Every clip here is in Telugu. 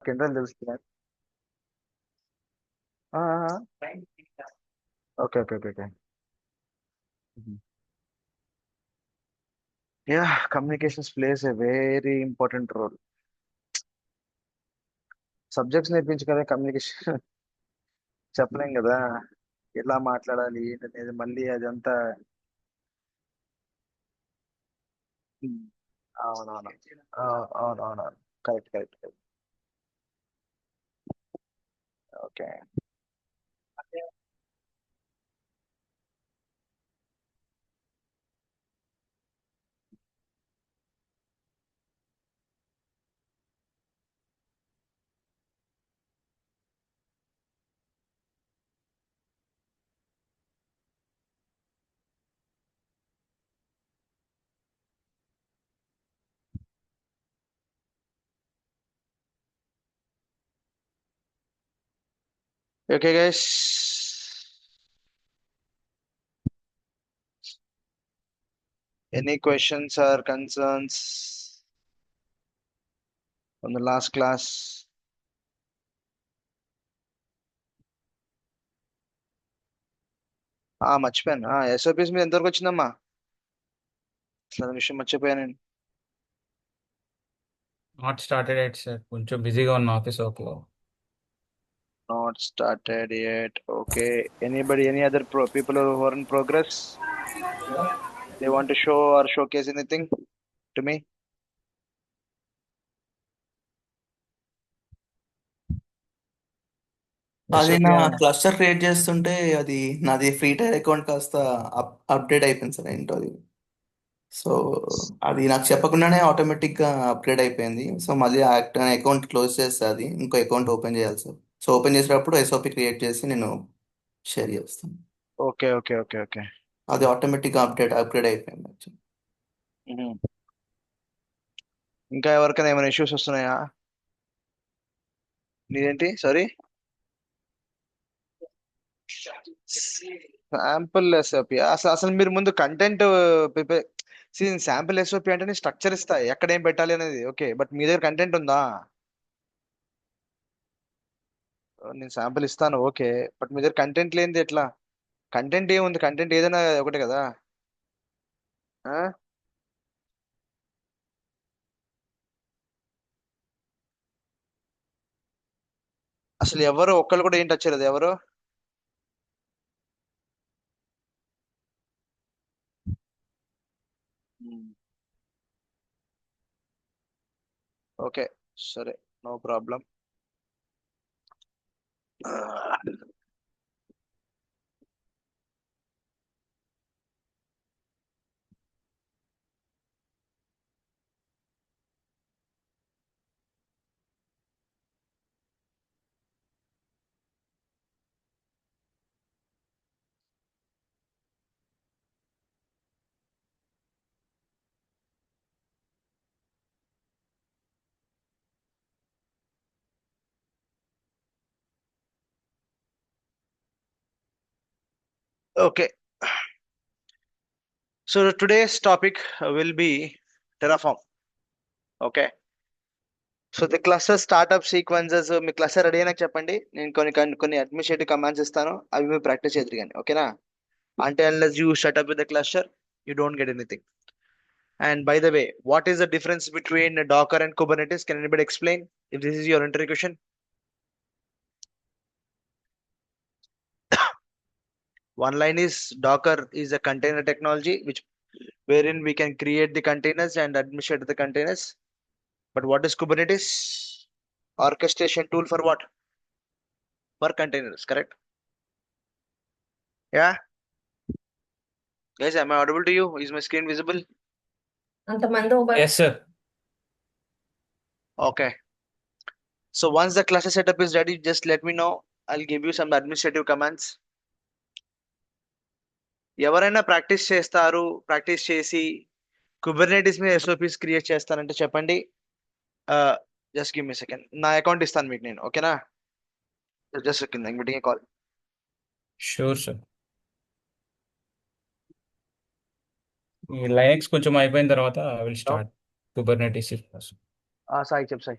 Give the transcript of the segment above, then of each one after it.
కిండ్రల్ తెలుస్తుంది. Okay okay okay okay. Yeah, communications plays a very important role. Subjects నేర్పించి కదా కమ్యూనికేషన్ చెప్పలేం కదా, ఎలా మాట్లాడాలి ఏంటనేది మళ్ళీ అదంతా. ఉమ్, అవునవును. అవునవును. Correct correct correct. Okay. Okay guys, any questions or concerns from the last class? మర్చిపోయాను. ఎస్ఓపిస్ మీద ఎంతవరకు వచ్చిందమ్మా? అసలు ఆ విషయం మర్చిపోయాను నేను. నాట్ స్టార్టెడ్ ఎట్ సార్, కొంచెం బిజీగా ఉన్న ఆఫీస్ వర్క్లో. Not started yet. Okay. Anybody, any other people who are in progress? They want to show or showcase anything to me? అది నా SOP. క్లస్టర్ క్రియేట్ చేస్తుంటే అది నాది ఫ్రీ టైర్ అకౌంట్ కాస్త అప్డేట్ అయిపోయింది సార్ ఏంటో అది. సో అది నాకు చెప్పకుండానే ఆటోమేటిక్గా అప్గ్రేడ్ అయిపోయింది. సో మళ్ళీ ఆ అకౌంట్ క్లోజ్ చేస్తే అది ఇంకో అకౌంట్ ఓపెన్ చేయాలి సార్. సో ఓపెన్ చేసేటప్పుడు ఎస్ఓపి క్రియేట్ చేసి నేను షేర్ చేస్తాను. Okay okay okay okay. అది ఆటోమేటిక్గా అప్గ్రేడ్ అయిపోయింది actually. ఇంకా ఎవరికైనా ఏమైనా ఇష్యూస్ వస్తున్నాయా? నీదేంటి, సారీ? Sample SOP. అసలు అసలు మీరు ముందు కంటెంట్ ప్రిపేర్. శాంపుల్ ఎస్ఓపి అంటే నేను స్ట్రక్చర్ ఇస్తా ఎక్కడ ఏం పెట్టాలి అనేది, ఓకే. బట్ మీ దగ్గర కంటెంట్ ఉందా? నేను శాంపుల్ ఇస్తాను, ఓకే. బట్ మీ దగ్గర కంటెంట్ లేనిది ఎట్లా? కంటెంట్ ఏముంది, కంటెంట్ ఏదైనా ఒకటే కదా. ఆ? అసలు ఎవరు ఒక్కళ్ళు కూడా ఏం టచ్ చేయలేదు ఎవరు? ఓకే, సరే, no problem. Okay, so today's topic will be Terraform. Okay. So the cluster startup sequences. మీ క్లస్టర్ రెడీ అయినాక చెప్పండి, నేను కొన్ని అడ్మినిస్ట్రేటివ్ కమాండ్స్ ఇస్తాను, అవి మీరు ప్రాక్టీస్ చేద్దరు కానీ, ఓకేనా? అంటే unless you shut up with the cluster, you don't get anything. And by the way, what is the difference between Docker and Kubernetes? Can anybody explain if this is your interview question? One line is Docker is a container technology which wherein we can create the containers and administrate the containers. But what is Kubernetes? Orchestration tool for what? For containers, correct? Yeah. Guys, am I audible to you? Is my screen visible? Yes sir. Okay. So once the cluster setup is ready, just let me know. I'll give you some administrative commands. ఎవరైనా ప్రాక్టీస్ చేస్తారు, ప్రాక్టీస్ చేసి కుబర్నెటిస్ మీద ఎస్ఓపిస్ క్రియేట్ చేస్తానంటే చెప్పండి. జస్ట్ గివ్ మీ సెకండ్, నా అకౌంట్ ఇస్తాను మీకు నేను, ఓకేనా? Just second, meeting call. Sure sir. ఈ లైనక్స్ కొంచెం అయిపోయిన తర్వాత విల్ స్టార్ట్ కుబర్నెటిస్. సాయి చెప్పు సాయి.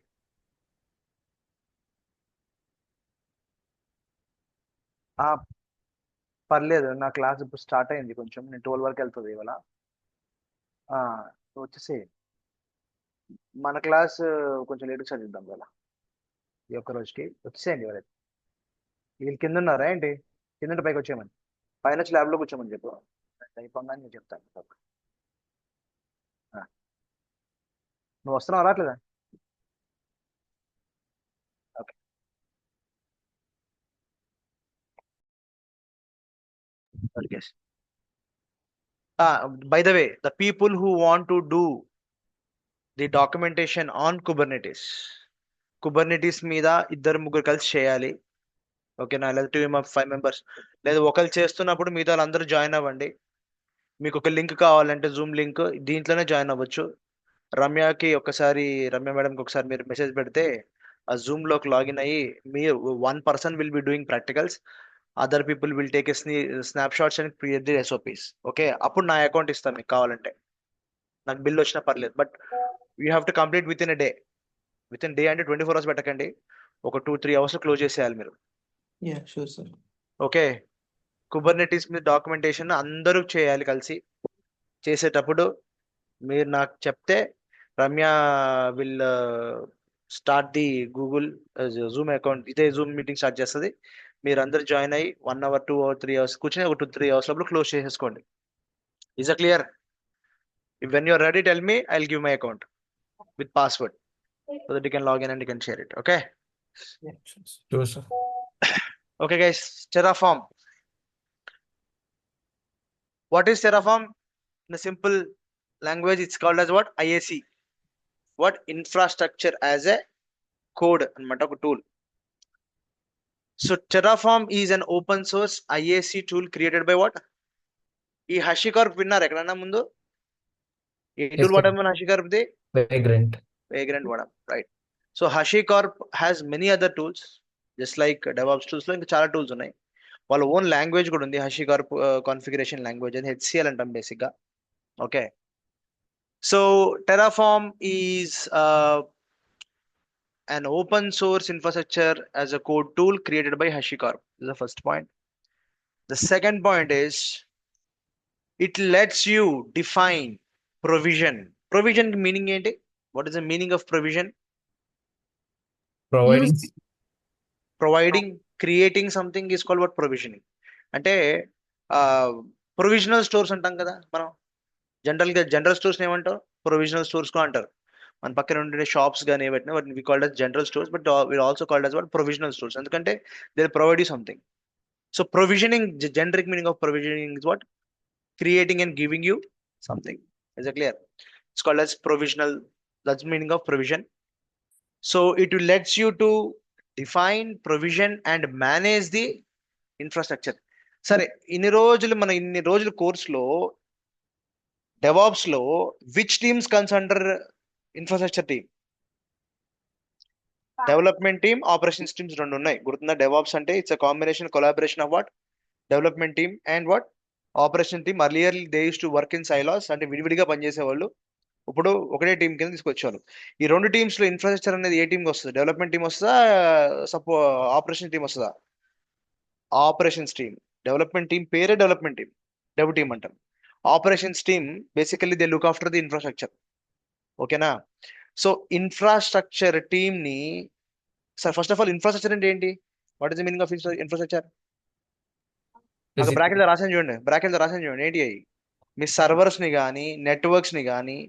ఆ, పర్లేదు, నా క్లాస్ ఇప్పుడు స్టార్ట్ అయింది, కొంచెం నేను 12 వరకు వెళ్తుంది ఇవాళ. ఆ, వచ్చేసి మన క్లాస్ కొంచెం లేట్గా చదివిద్దాం ఇవాళ, ఈ ఒక్క రోజుకి వచ్చేసేయండి ఇవాళ. వీళ్ళు కింద ఉన్నారా ఏంటి? కింద పైకి వచ్చేయమని, పైన వచ్చి ల్యాబ్లో కూర్చోమని చెప్పు, అయిపోగానే నేను చెప్తాను. ఆ, నువ్వు వస్తున్నావు రావట్లేదా? Okay. Okay. By the way, the people who want to do the documentation on Kubernetes మీద ఇద్దరు ముగ్గురు కలిసి చేయాలి. ఓకేనా? లేదా 2 5 మెంబర్స్, లేదా ఒకరు చేస్తున్నప్పుడు మిగతా వాళ్ళందరూ జాయిన్ అవ్వండి. మీకు ఒక లింక్ కావాలంటే జూమ్ లింక్ దీంట్లోనే జాయిన్ అవ్వచ్చు. రమ్యకి ఒకసారి, రమ్య మేడంకి ఒకసారి మీరు మెసేజ్ పెడితే ఆ జూమ్ లోకి లాగిన్ అయ్యి, మీరు 1 person will be doing practicals, other people will take snap shots and create the SOPs. Okay, అప్పుడు నా అకౌంట్ ఇస్తాను మీకు కావాలంటే, నాకు బిల్ వచ్చినా పర్లేదు. But you have to complete with in day. With in day అంటే 24 hours పెట్టకండి, ఒక 2 3 hours క్లోజ్ చేసేయాలి మీరు. Yeah sure sir. Okay, Kubernetes మీద డాక్యుమెంటేషన్ అందరూ చేయాలి కలిసి. చేసేటప్పుడు మీరు నాకు చెప్తే Ramya will start the Google Zoom account, ఇదే జూమ్ మీటింగ్ స్టార్ట్ చేస్తుంది. మీరు అందరు జాయిన్ అయ్యి 1 hour 2 hour 3 hours కూర్చొని ఒక 2 3 hours లోపల క్లోజ్ చేసేసుకోండి. Is a clear? When you're ready tell me, I will give my account with password so that you can log in and you can share it. Okay. Sure, sir. Okay guys, Terraform. What is Terraform? In a simple language, it's called as what? IAC. What? Infrastructure as a code and a tool. So Terraform is an open source IAC tool created by what? ఈ HashiCorp విన్నారు ఎక్కడన్నా ముందు? ఏ Yes, టూల్ sir. వాడమని HashiCorp ది? Vagrant. Vagrant వాడడం, right? So HashiCorp has many other tools, just like DevOps tools లో ఇంకా చాలా టూల్స్ ఉన్నాయి. వాళ్ళ ఓన్ లాంగ్వేజ్ కూడా ఉంది, HashiCorp కాన్ఫిగరేషన్ లాంగ్వేజ్ అని, HCL అంటాం బేసిక్ గా. Okay, so Terraform is an open source infrastructure as a code tool created by HashiCorp. This is the first point. The second point is it lets you define provision. Provision meaning ఏంటి? What is the meaning of provision? Providing. Providing, creating something is called what? Provisioning. అంటే ప్రొవిజనల్ స్టోర్స్ అంటాం కదా మనం, జనరల్ స్టోర్స్ ఏమంటాం? ప్రొవిజనల్ స్టోర్స్ అంటారు. మన పక్కన ఉండే షాప్స్ కానీ ఏవైనా వాటిని we called as general stores, but we'll also called as what? Provisional stores. ఎందుకంటే they provide you something. So provisioning, generic meaning of provisioning is what? Creating and giving you something. Is clear? It's called as provisional. That's meaning of provision. So it lets you to define, provision and manage the infrastructure. సరే, ఇన్ని రోజులు కోర్సులో DevOps లో which teams comes under infrastructure team? Development team, operations teams రెండు ఉన్నాయి, గుర్తుందా? DevOps అంటే it's a combination, collaboration of what? Development team and what? Operation team. Earlier they use to work in Silas, అంటే విడివిడిగా పనిచేసేవాళ్ళు. ఇప్పుడు ఒకటే టీం కింద తీసుకొచ్చేవాళ్ళు. ఈ రెండు టీమ్స్ లో ఇన్ఫ్రాస్ట్రక్చర్ అనేది ఏ టీంకి వస్తుంది? డెవలప్మెంట్ టీం వస్తుందా, ఆపరేషన్ టీం వస్తుందా? Operations team. డెవలప్మెంట్ టీం పేరే డెవలప్మెంట్ టీం, డెవ్ టీమ్ అంటాం. Operations team basically they look after the infrastructure. ఓకేనా? సో ఇన్ఫ్రాస్ట్రక్చర్ టీమ్ ని, sir first of all infrastructure అంటే ఏంటి? What is the meaning of infrastructure? అక్కడ బ్రాకెట్ లో రాసాను చూడండి, ఏంటి అవి? మీ సర్వర్స్ ని కానీ, నెట్వర్క్స్ ని కానీ,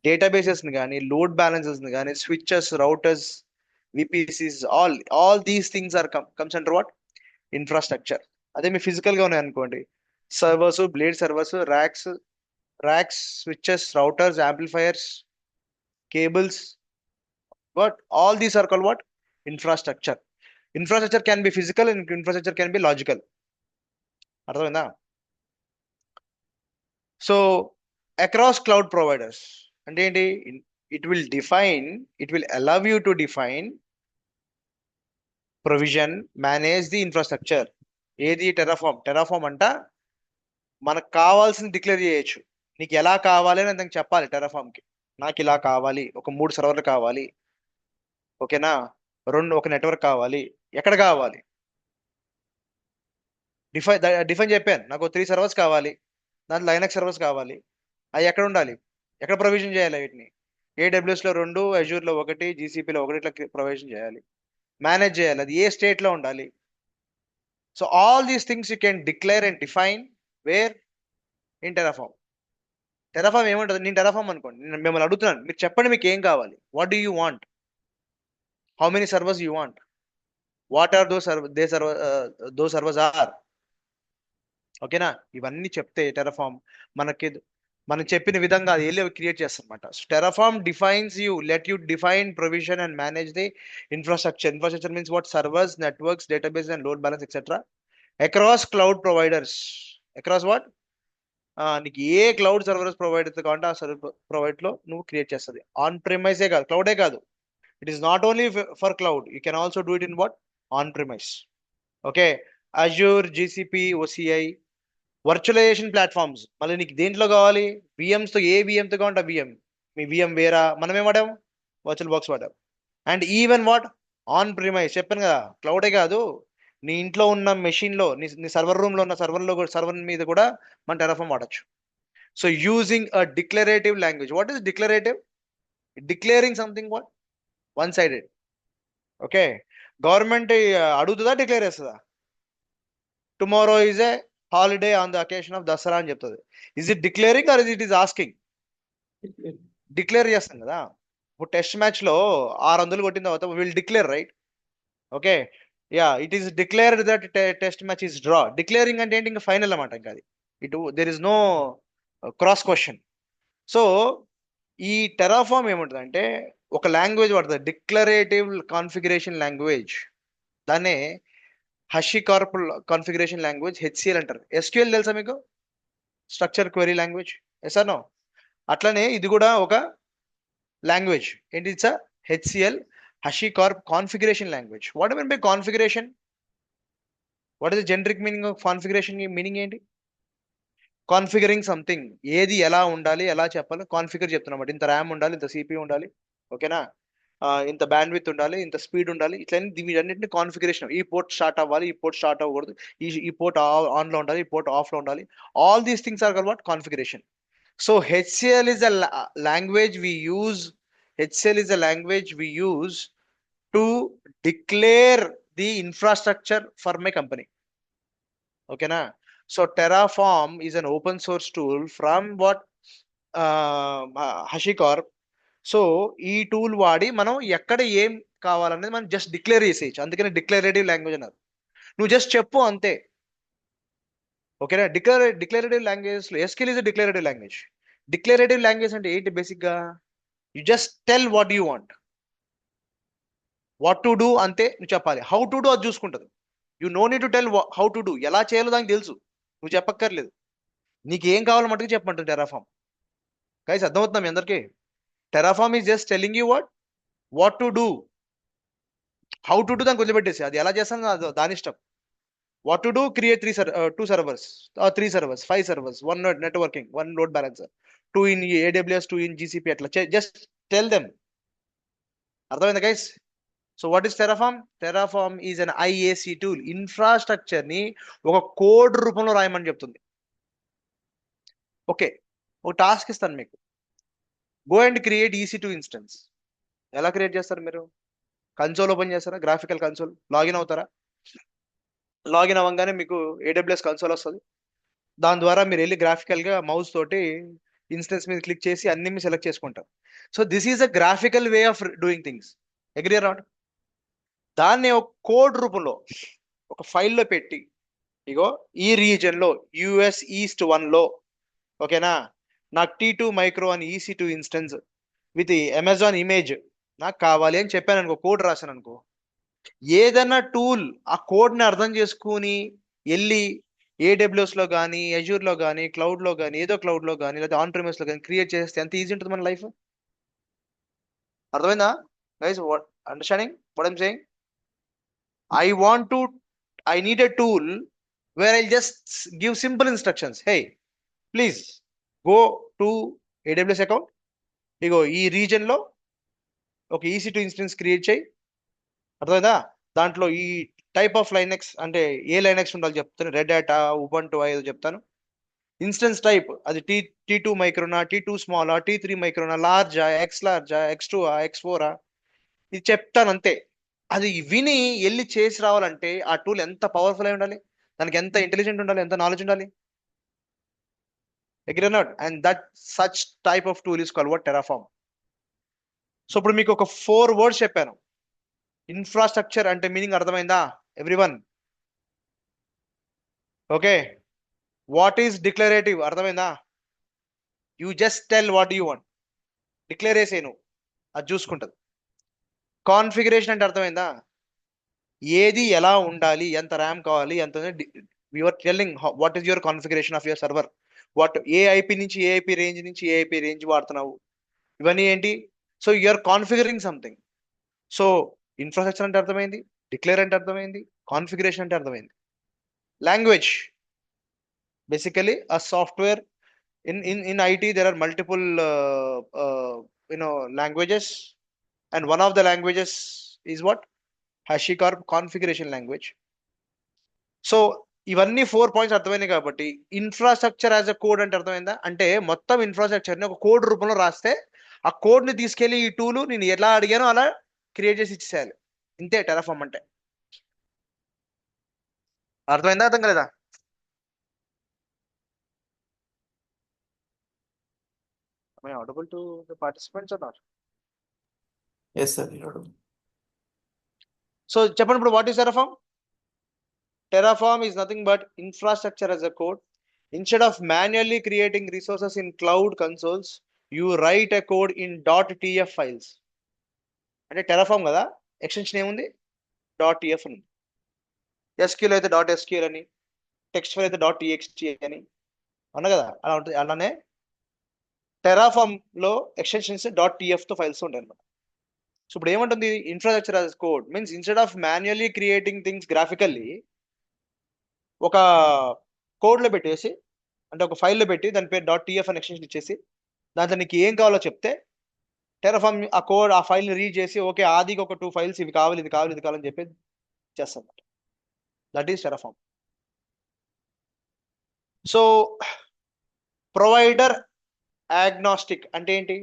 డేటాబేసెస్ ని కానీ, లోడ్ బ్యాలెన్సెస్ ని కానీ, switches, routers, VPCs, all these things are comes under what? Infrastructure. అదే మీ ఫిజికల్ గా ఉన్నాయి అనుకోండి, servers, blade servers, racks, switches, routers, amplifiers, cables, but all these are called what? Infrastructure. Infrastructure can be physical and infrastructure can be logical. అర్థమైందా? సో అక్రాస్ క్లౌడ్ ప్రొవైడర్స్ అంటే ఏంటి? It will allow you to define, provision, manage the infrastructure. ఏది? టెరాఫామ్ అంట మనకు కావాల్సింది డిక్లేర్ చేయొచ్చు. నీకు ఎలా కావాలి అని దానికి చెప్పాలి. టెరాఫామ్ కి నాకు ఇలా కావాలి, ఒక 3 సర్వర్లు కావాలి, ఓకేనా, ఒక నెట్వర్క్ కావాలి, ఎక్కడ కావాలి, డిఫైన్ చెప్పాను, నాకు 3 సర్వర్స్ కావాలి, దాంట్లో లైనక్స్ సర్వర్స్ కావాలి. అవి ఎక్కడ ఉండాలి, ఎక్కడ ప్రొవిజన్ చేయాలి వీటిని? AWS లో 2, Azure లో 1, GCP లో 1 ఇట్లా ప్రొవిజన్ చేయాలి, మేనేజ్ చేయాలి. అది ఏ స్టేట్ లో ఉండాలి? So all these things you can declare and define where in Terraform. Terraform ఏమంటుంది? నేను టెరాఫామ్ అనుకోండి, నేను మిమ్మల్ని అడుగుతున్నాను, మీరు చెప్పండి మీకు ఏం కావాలి, what do you want, how many servers you want, what are those servers are. ఓకేనా? ఇవన్నీ చెప్తే టెరాఫామ్ మనకి మనం చెప్పిన విధంగా అది వెళ్ళి క్రియేట్ చేస్తారనమాట. So Terraform defines you, let you define, provision and manage the infrastructure. Infrastructure means what? Servers, networks, database and load balance etcetera across cloud providers. Across what? నీకు ఏ క్లౌడ్ సర్వీస్ ప్రొవైడ్ అయితే కావాలంటే ఆ సర్వీస్ ప్రొవైడ్ లో నువ్వు క్రియేట్ చేస్తుంది. ఆన్ ప్రిమైసే కాదు, క్లౌడే కాదు. It is not only for cloud, you can also do it in what? On premise. Okay. Azure, GCP, OCI, virtualization platforms. మళ్ళీ నీకు దేంట్లో కావాలి? VMs తో, ఏ VM తో కావాలంటే VM. మీ VM వేరా, మనం ఏం వాడాం? వర్చువల్ బాక్స్ వాడాం. And even what? On premise. చెప్పాను కదా, క్లౌడే కాదు, నీ ఇంట్లో ఉన్న మెషిన్ లో, నీ సర్వర్ రూమ్ లో ఉన్న సర్వర్ మీద కూడా మన టెరాఫామ్ వాడచ్చు. So using a declarative language. What is declarative? Declaring something what? One sided. Okay. Government అడుగుతుందా, డిక్లేర్ చేస్తుందా? Tomorrow is a holiday on the occasion of Dasara అని చెప్తుంది. Is it declaring or it is asking? Declare చేస్తాం కదా. ఇప్పుడు టెస్ట్ మ్యాచ్ లో 600 కొట్టిన తర్వాత will declare, right? Okay. Yeah, it is declared that test match is draw. Declaring అంటే ఏంటి? ఇంకా ఫైనల్ అన్నమాట. ఇంకా అది there is no cross question. So ఈ టెరాఫామ్ ఏముంటుంది అంటే ఒక లాంగ్వేజ్ పడుతుంది, డిక్లరేటివ్ కాన్ఫిగరేషన్ లాంగ్వేజ్. దాన్నే HashiCorp కాన్ఫిగరేషన్ లాంగ్వేజ్, HCL అంటారు. SQL తెలుసా మీకు? Structure query language. Yes or no? అట్లనే ఇది కూడా ఒక లాంగ్వేజ్. ఏంటి? It's HCL, HashiCorp configuration language. What mean by configuration? What is the generic meaning of configuration? Meaning ఏంటి? Configuring something. ఏది ఎలా ఉండాలి, ఎలా చెప్పాలి, కాన్ఫిగర్ చెప్తున్నమాట. ఇంత ర్యామ్ ఉండాలి, ఇంత CPU ఉండాలి, ఓకేనా, ఇంత బ్యాండ్ విత్ ఉండాలి, ఇంత స్పీడ్ ఉండాలి, ఇట్లా వీటన్నిటిని కాన్ఫిగరేషన్. ఈ పోర్ట్ స్టార్ట్ అవ్వాలి, ఈ పోర్ట్ స్టార్ట్ అవ్వకూడదు, ఈ పోర్ట్ ఆన్ లో ఉండాలి, ఈ పోర్ట్ ఆఫ్ లో ఉండాలి. All these things are called what? Configuration. So HCL is a language we use. HCL is a language we use to declare the infrastructure for my company. Okay na? So Terraform is an open source tool from what? HashiCorp. So ఈ టూల్ వాడి మనం ఎక్కడ ఏం కావాలనేది మనం జస్ట్ డిక్లేర్ చేసేయచ్చు. అందుకని డిక్లరేటివ్ లాంగ్వేజ్ అన్నారు. నువ్వు జస్ట్ చెప్పు అంతే. ఓకేనా? డిక్లరేటివ్ లాంగ్వేజ్ లో SQL is declarative language. Declarative language అంటే ఏంటి? బేసిక్ గా you just tell what you want, what to do అంతే నువ్వు చెప్పాలి. హౌ టు డూ అది చూసుకుంటుంది. You know need to tell how to do. ఎలా చేయాలో దానికి తెలుసు, నువ్వు చెప్పక్కర్లేదు. నీకు ఏం కావాలో మటుకు చెప్పమంటుంది టెరాఫామ్. గైస్ అర్థమవుతుందా మీ అందరికీ? Terraform is just telling you what to do. How to do దానికి వదిలిపెట్టేసి అది ఎలా చేస్తాను దాని ఇష్టం. What to do? Create 2 servers, 3 servers, 5 servers, 1 networking, 1 load balancer, 2 in AWS, 2 in GCP. అట్లా జస్ట్ టెల్ దెమ్. అర్థమైందా guys? So what is Terraform? Terraform is an IAC tool. Infrastructure ని ఒక కోడ్ రూపంలో రాయమని చెప్తుంది. ఓకే, ఒక టాస్క్ ఇస్తాను మీకు. Go and create EC2 instance. ఎలా క్రియేట్ చేస్తారు మీరు? కన్సోల్ ఓపెన్ చేస్తారా? గ్రాఫికల్ కన్సోల్ లాగిన్ అవుతారా? లాగిన్ అవ్వగానే మీకు AWS కన్సోల్ వస్తుంది. దాని ద్వారా మీరు వెళ్ళి గ్రాఫికల్ గా మౌస్ తోటి ఇన్స్టెన్స్ మీద క్లిక్ చేసి అన్ని సెలెక్ట్ చేసుకుంటారు. So this is a graphical way of doing things. Agree or not? దాన్ని ఒక కోడ్ రూపంలో ఒక ఫైల్లో పెట్టి, ఇగో ఈ రీజన్ లో US East 1 లో, ఓకేనా, నాకు T2 మైక్రో అని EC2 instance with Amazon image నాకు కావాలి అని చెప్పాను అనుకో, కోడ్ రాశాను అనుకో, ఏదైనా టూల్ ఆ కోడ్ ని అర్థం చేసుకుని వెళ్ళి AWS లో కానీ, Azure లో కానీ, క్లౌడ్ లో కానీ, ఏదో క్లౌడ్ లో కానీ, లేదా ఆన్ ప్రిమైస్ లో కానీ క్రియేట్ చేస్తే ఎంత ఈజీ ఉంటుంది మన లైఫ్. అర్థమైందా guys? What understanding what I'm saying? I need a tool where I'll just give simple instructions. Hey, please go to AWS account. ఇగో ఈ రీజన్ లో ఒక EC2 ఇన్స్టెన్స్ క్రియేట్ చేయి. అర్థమైందా? దాంట్లో ఈ టైప్ ఆఫ్ లైనెక్స్ అంటే ఏ లైనెక్స్ ఉండాలో చెప్తాను. రెడ్ హ్యాటా, ఉబంటు ఏదో చెప్తాను. ఇన్స్టెన్స్ టైప్ అది T2 మైక్రోనా, T2 స్మాలా, T3 మైక్రోనా, లార్జా, X లార్జా, X2, X4 ఇది చెప్తాను అంతే. అది విని వెళ్ళి చేసి రావాలంటే ఆ టూల్ ఎంత పవర్ఫుల్ అయి ఉండాలి, దానికి ఎంత ఇంటెలిజెంట్ ఉండాలి, ఎంత నాలెడ్జ్ ఉండాలి. Agree not? And that such type of tool is called what? Terraform. So ఇప్పుడు మీకు ఒక 4 వర్డ్స్ చెప్పాను. ఇన్ఫ్రాస్ట్రక్చర్ అంటే మీనింగ్ అర్థమైందా everyone? Okay. What is declarative అర్థమైందా? You just tell what you want, declare చేసేను, అది చూసుకుంటది. కాన్ఫిగరేషన్ అంటే అర్థమైందా? ఏది ఎలా ఉండాలి, ఎంత ర్యామ్ కావాలి, ఎంత your telling what is your configuration of your server, what a IP నుంచి ఏ ఐపీ రేంజ్ నుంచి ఏ ఐపీ రేంజ్ వాడుతున్నావు, ఇవన్నీ ఏంటి? So you're configuring something. So infrastructure అంటే అర్థమైంది, డిక్లేర్ అంటే అర్థమైంది, కాన్ఫిగరేషన్ అంటే అర్థమైంది. Language basically a software in IT there are multiple languages, and one of the languages is what? HashiCorp configuration language. So ఇవన్నీ 4 పాయింట్స్ అర్థమైనాయి కాబట్టి ఇన్ఫ్రాస్ట్రక్చర్ యాజ్ అ కోడ్ అంటే అర్థమైందా? అంటే మొత్తం ఇన్ఫ్రాస్ట్రక్చర్ ని ఒక కోడ్ రూపంలో రాస్తే ఆ కోడ్ ని తీసుకెళ్లి ఈ టూల్ నేను ఎలా అడిగానో అలా క్రియేట్ చేసి ఇచ్చేయాలి. ఇంతే టెరాఫార్మ్ అంటే. అర్థమైందా, అర్థం కదా? Am I audible to the participants or not? Yes sir. So చెప్పండి ఇప్పుడు what is Terraform? Terraform is nothing but infrastructure as a code. Instead of manually creating resources in cloud consoles, you write a code in .tf files. అంటే టెరాఫామ్ కదా, ఎక్స్టెన్షన్ ఏముంది? .tf ఉంది. SQL అయితే .sql అని, టెక్స్ట్ ఫైల్ అయితే .txt అని అన్న కదా, అలా ఉంటుంది. అలానే టెరాఫామ్ లో ఎక్స్టెన్షన్స్ .tf తో ఫైల్స్ ఉంటాయి అన్నమాట. సో ఇప్పుడు ఏమంటుంది? Infrastructure as code means instead of manually creating things graphically ఒక కోడ్లో పెట్టేసి, అంటే ఒక ఫైల్లో పెట్టి దాని పేరు .tf అని ఎక్స్టెన్షన్ ఇచ్చేసి దాంట్లో నీకు ఏం కావాలో చెప్తే టెరాఫామ్ ఆ కోడ్ ఆ ఫైల్ని రీడ్ చేసి ఓకే ఆదికి ఒక 2 ఫైల్స్ ఇవి కావాలి, ఇది కావాలి, ఇది కావాలని చెప్పి చేస్తాం. That is Terraform. So provider agnostic అంటే ఏంటి?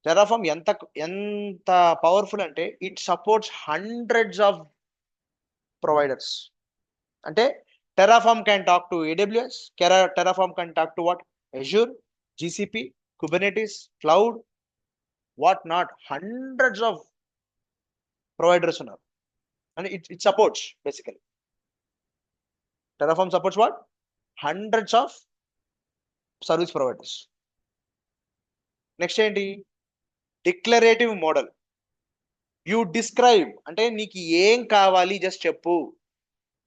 టెరాఫామ్ ఎంత ఎంత పవర్ఫుల్ అంటే it supports hundreds of providers. అంటే Terraform can talk to AWS, Terraform can talk to what? Azure, GCP, Kubernetes, Cloud, what not, hundreds of providers are. And it supports basically. Terraform supports what? Hundreds of service providers. Next ఏంటి? Declarative model. You describe అంటే నీకు ఏం కావాలి జస్ట్ చెప్పు.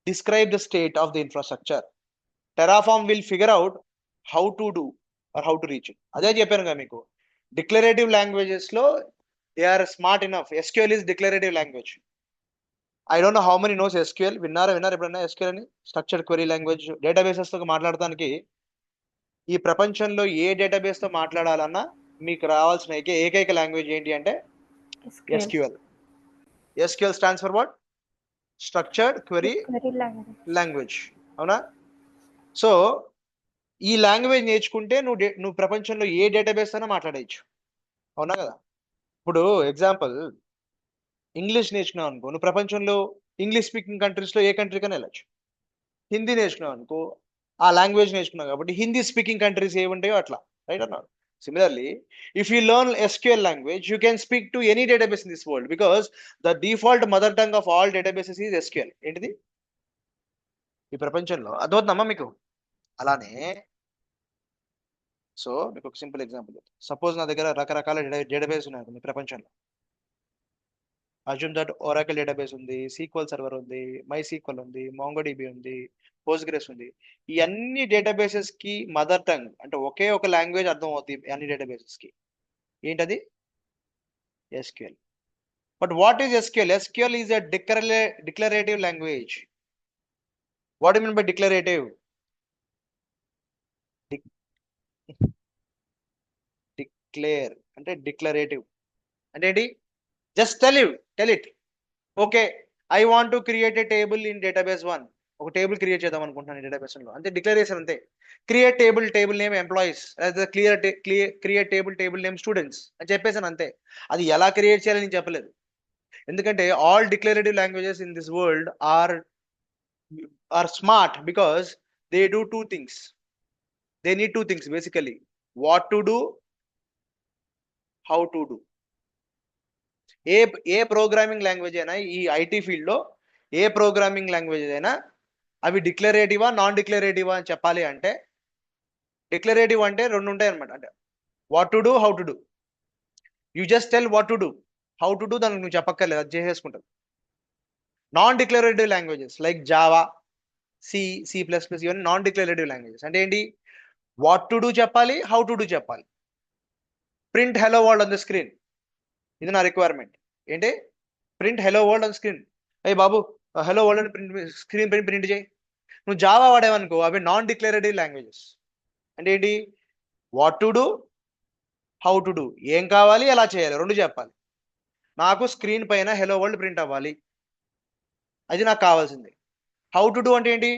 Describe the state of the infrastructure. Terraform will figure out how to do or how to reach it. అదే చెప్పాను కదా మీకు. డిక్లరేటివ్ లాంగ్వేజెస్ లో they are smart enough. SQL is declarative language. I don't know how many knows SQL. విన్నారా ఎప్పుడన్నా SQL అని? Structured query language. డేటాబేసెస్ తో మాట్లాడటానికి ఈ ప్రపంచంలో ఏ డేటాబేస్ తో మాట్లాడాలన్నా మీకు రావాల్సిన ఏకైక లాంగ్వేజ్ ఏంటి అంటే SQL. SQL stands for what? Structured query language. అవునా? సో ఈ లాంగ్వేజ్ నేర్చుకుంటే నువ్వు ప్రపంచంలో ఏ డేటాబేస్ అయినా మాట్లాడేయచ్చు. అవునా కదా? ఇప్పుడు ఎగ్జాంపుల్ ఇంగ్లీష్ నేర్చుకున్నావు అనుకో, నువ్వు ప్రపంచంలో ఇంగ్లీష్ స్పీకింగ్ కంట్రీస్ లో ఏ కంట్రీకైనా వెళ్ళచ్చు. హిందీ నేర్చుకున్నావు అనుకో, ఆ లాంగ్వేజ్ నేర్చుకున్నావు కాబట్టి హిందీ స్పీకింగ్ కంట్రీస్ ఏముంటాయో అట్లా, రైట్ అన్నాడు. Similarly, if you learn SQL language, you can speak to any database in this world because the default mother tongue of all databases is SQL. ఏంటిది ఈ ప్రపంచంలో? అర్థమవుతుందమ్మా మీకు? అలానే సో మీకు ఒక సింపుల్ ఎగ్జాంపుల్. సపోజ్ నా దగ్గర రకరకాల డేటాబేస్ ఉన్నాయి మీ ప్రపంచంలో. అజ్యూమ్ దట్ ఒరాకిల్ డేటాబేస్ ఉంది, SQL సర్వర్ ఉంది, MySQL ఉంది, MongoDB ఉంది, పోస్ట్గ్రెస్ ఉంది. ఈ అన్ని డేటాబేసెస్ కి మదర్ టంగ్ అంటే ఒకే ఒక లాంగ్వేజ్ అర్థం అవుతుంది అన్ని డేటాబేసెస్ కి. ఏంటది? SQL. But what is SQL? SQL is a declarative language. What you mean by declarative? Declare అంటే డిక్లరేటివ్ అంటే ఏంటి? Just tell it. Okay I want to create a table in database 1, ఒక టేబుల్ క్రియేట్ చేద్దాం అనుకుంటున్నాను డేటాబేస్ లో, అంతే డిక్లేర్ చేశాను అంతే. క్రియేట్ టేబుల్ నేమ్ ఎంప్లాయీస్, లేదా క్రియేట్ టేబుల్ నేమ్ స్టూడెంట్స్ అని చెప్పేసాను అంతే. అది ఎలా క్రియేట్ చేయాలని నేను చెప్పలేదు, ఎందుకంటే all declarative languages in this world are smart because they do two things. They need two things basically, what to do, how to do. ఏ ప్రోగ్రామింగ్ లాంగ్వేజ్ అయినా ఈ ఐటీ ఫీల్డ్లో ఏ ప్రోగ్రామింగ్ లాంగ్వేజ్ అయినా అవి డిక్లరేటివా నాన్ డిక్లరేటివా అని చెప్పాలి అంటే, డిక్లరేటివ్ అంటే రెండు ఉంటాయి అనమాట. అంటే what to do, how to do. You just tell what to do, how to do దానికి నువ్వు చెప్పక్కర్లేదు, అది చేసేసుకుంటావు. Non declarative languages like Java, సి++, ఇవన్నీ నాన్ డిక్లరేటివ్ లాంగ్వేజెస్. అంటే ఏంటి, వాట్ టు డూ చెప్పాలి, హౌ టు డూ చెప్పాలి. Print hello world on the screen, ఇది నా రిక్వైర్మెంట్. ఏంటి, print hello world on screen. అయ్యి బాబు హెలో వరల్డ్ అని స్క్రీన్ ప్రింట్ చేయి. నువ్వు జావా వాడేవనుకో, అవి నాన్ డిక్లరేటివ్ లాంగ్వేజెస్. అంటే ఏంటి, what to do, how to do, ఏం కావాలి ఎలా చేయాలి రెండు చెప్పాలి. నాకు స్క్రీన్ పైన హెలో వరల్డ్ ప్రింట్ అవ్వాలి, అది నాకు కావాల్సింది. హౌ టు డూ అంటే ఏంటి,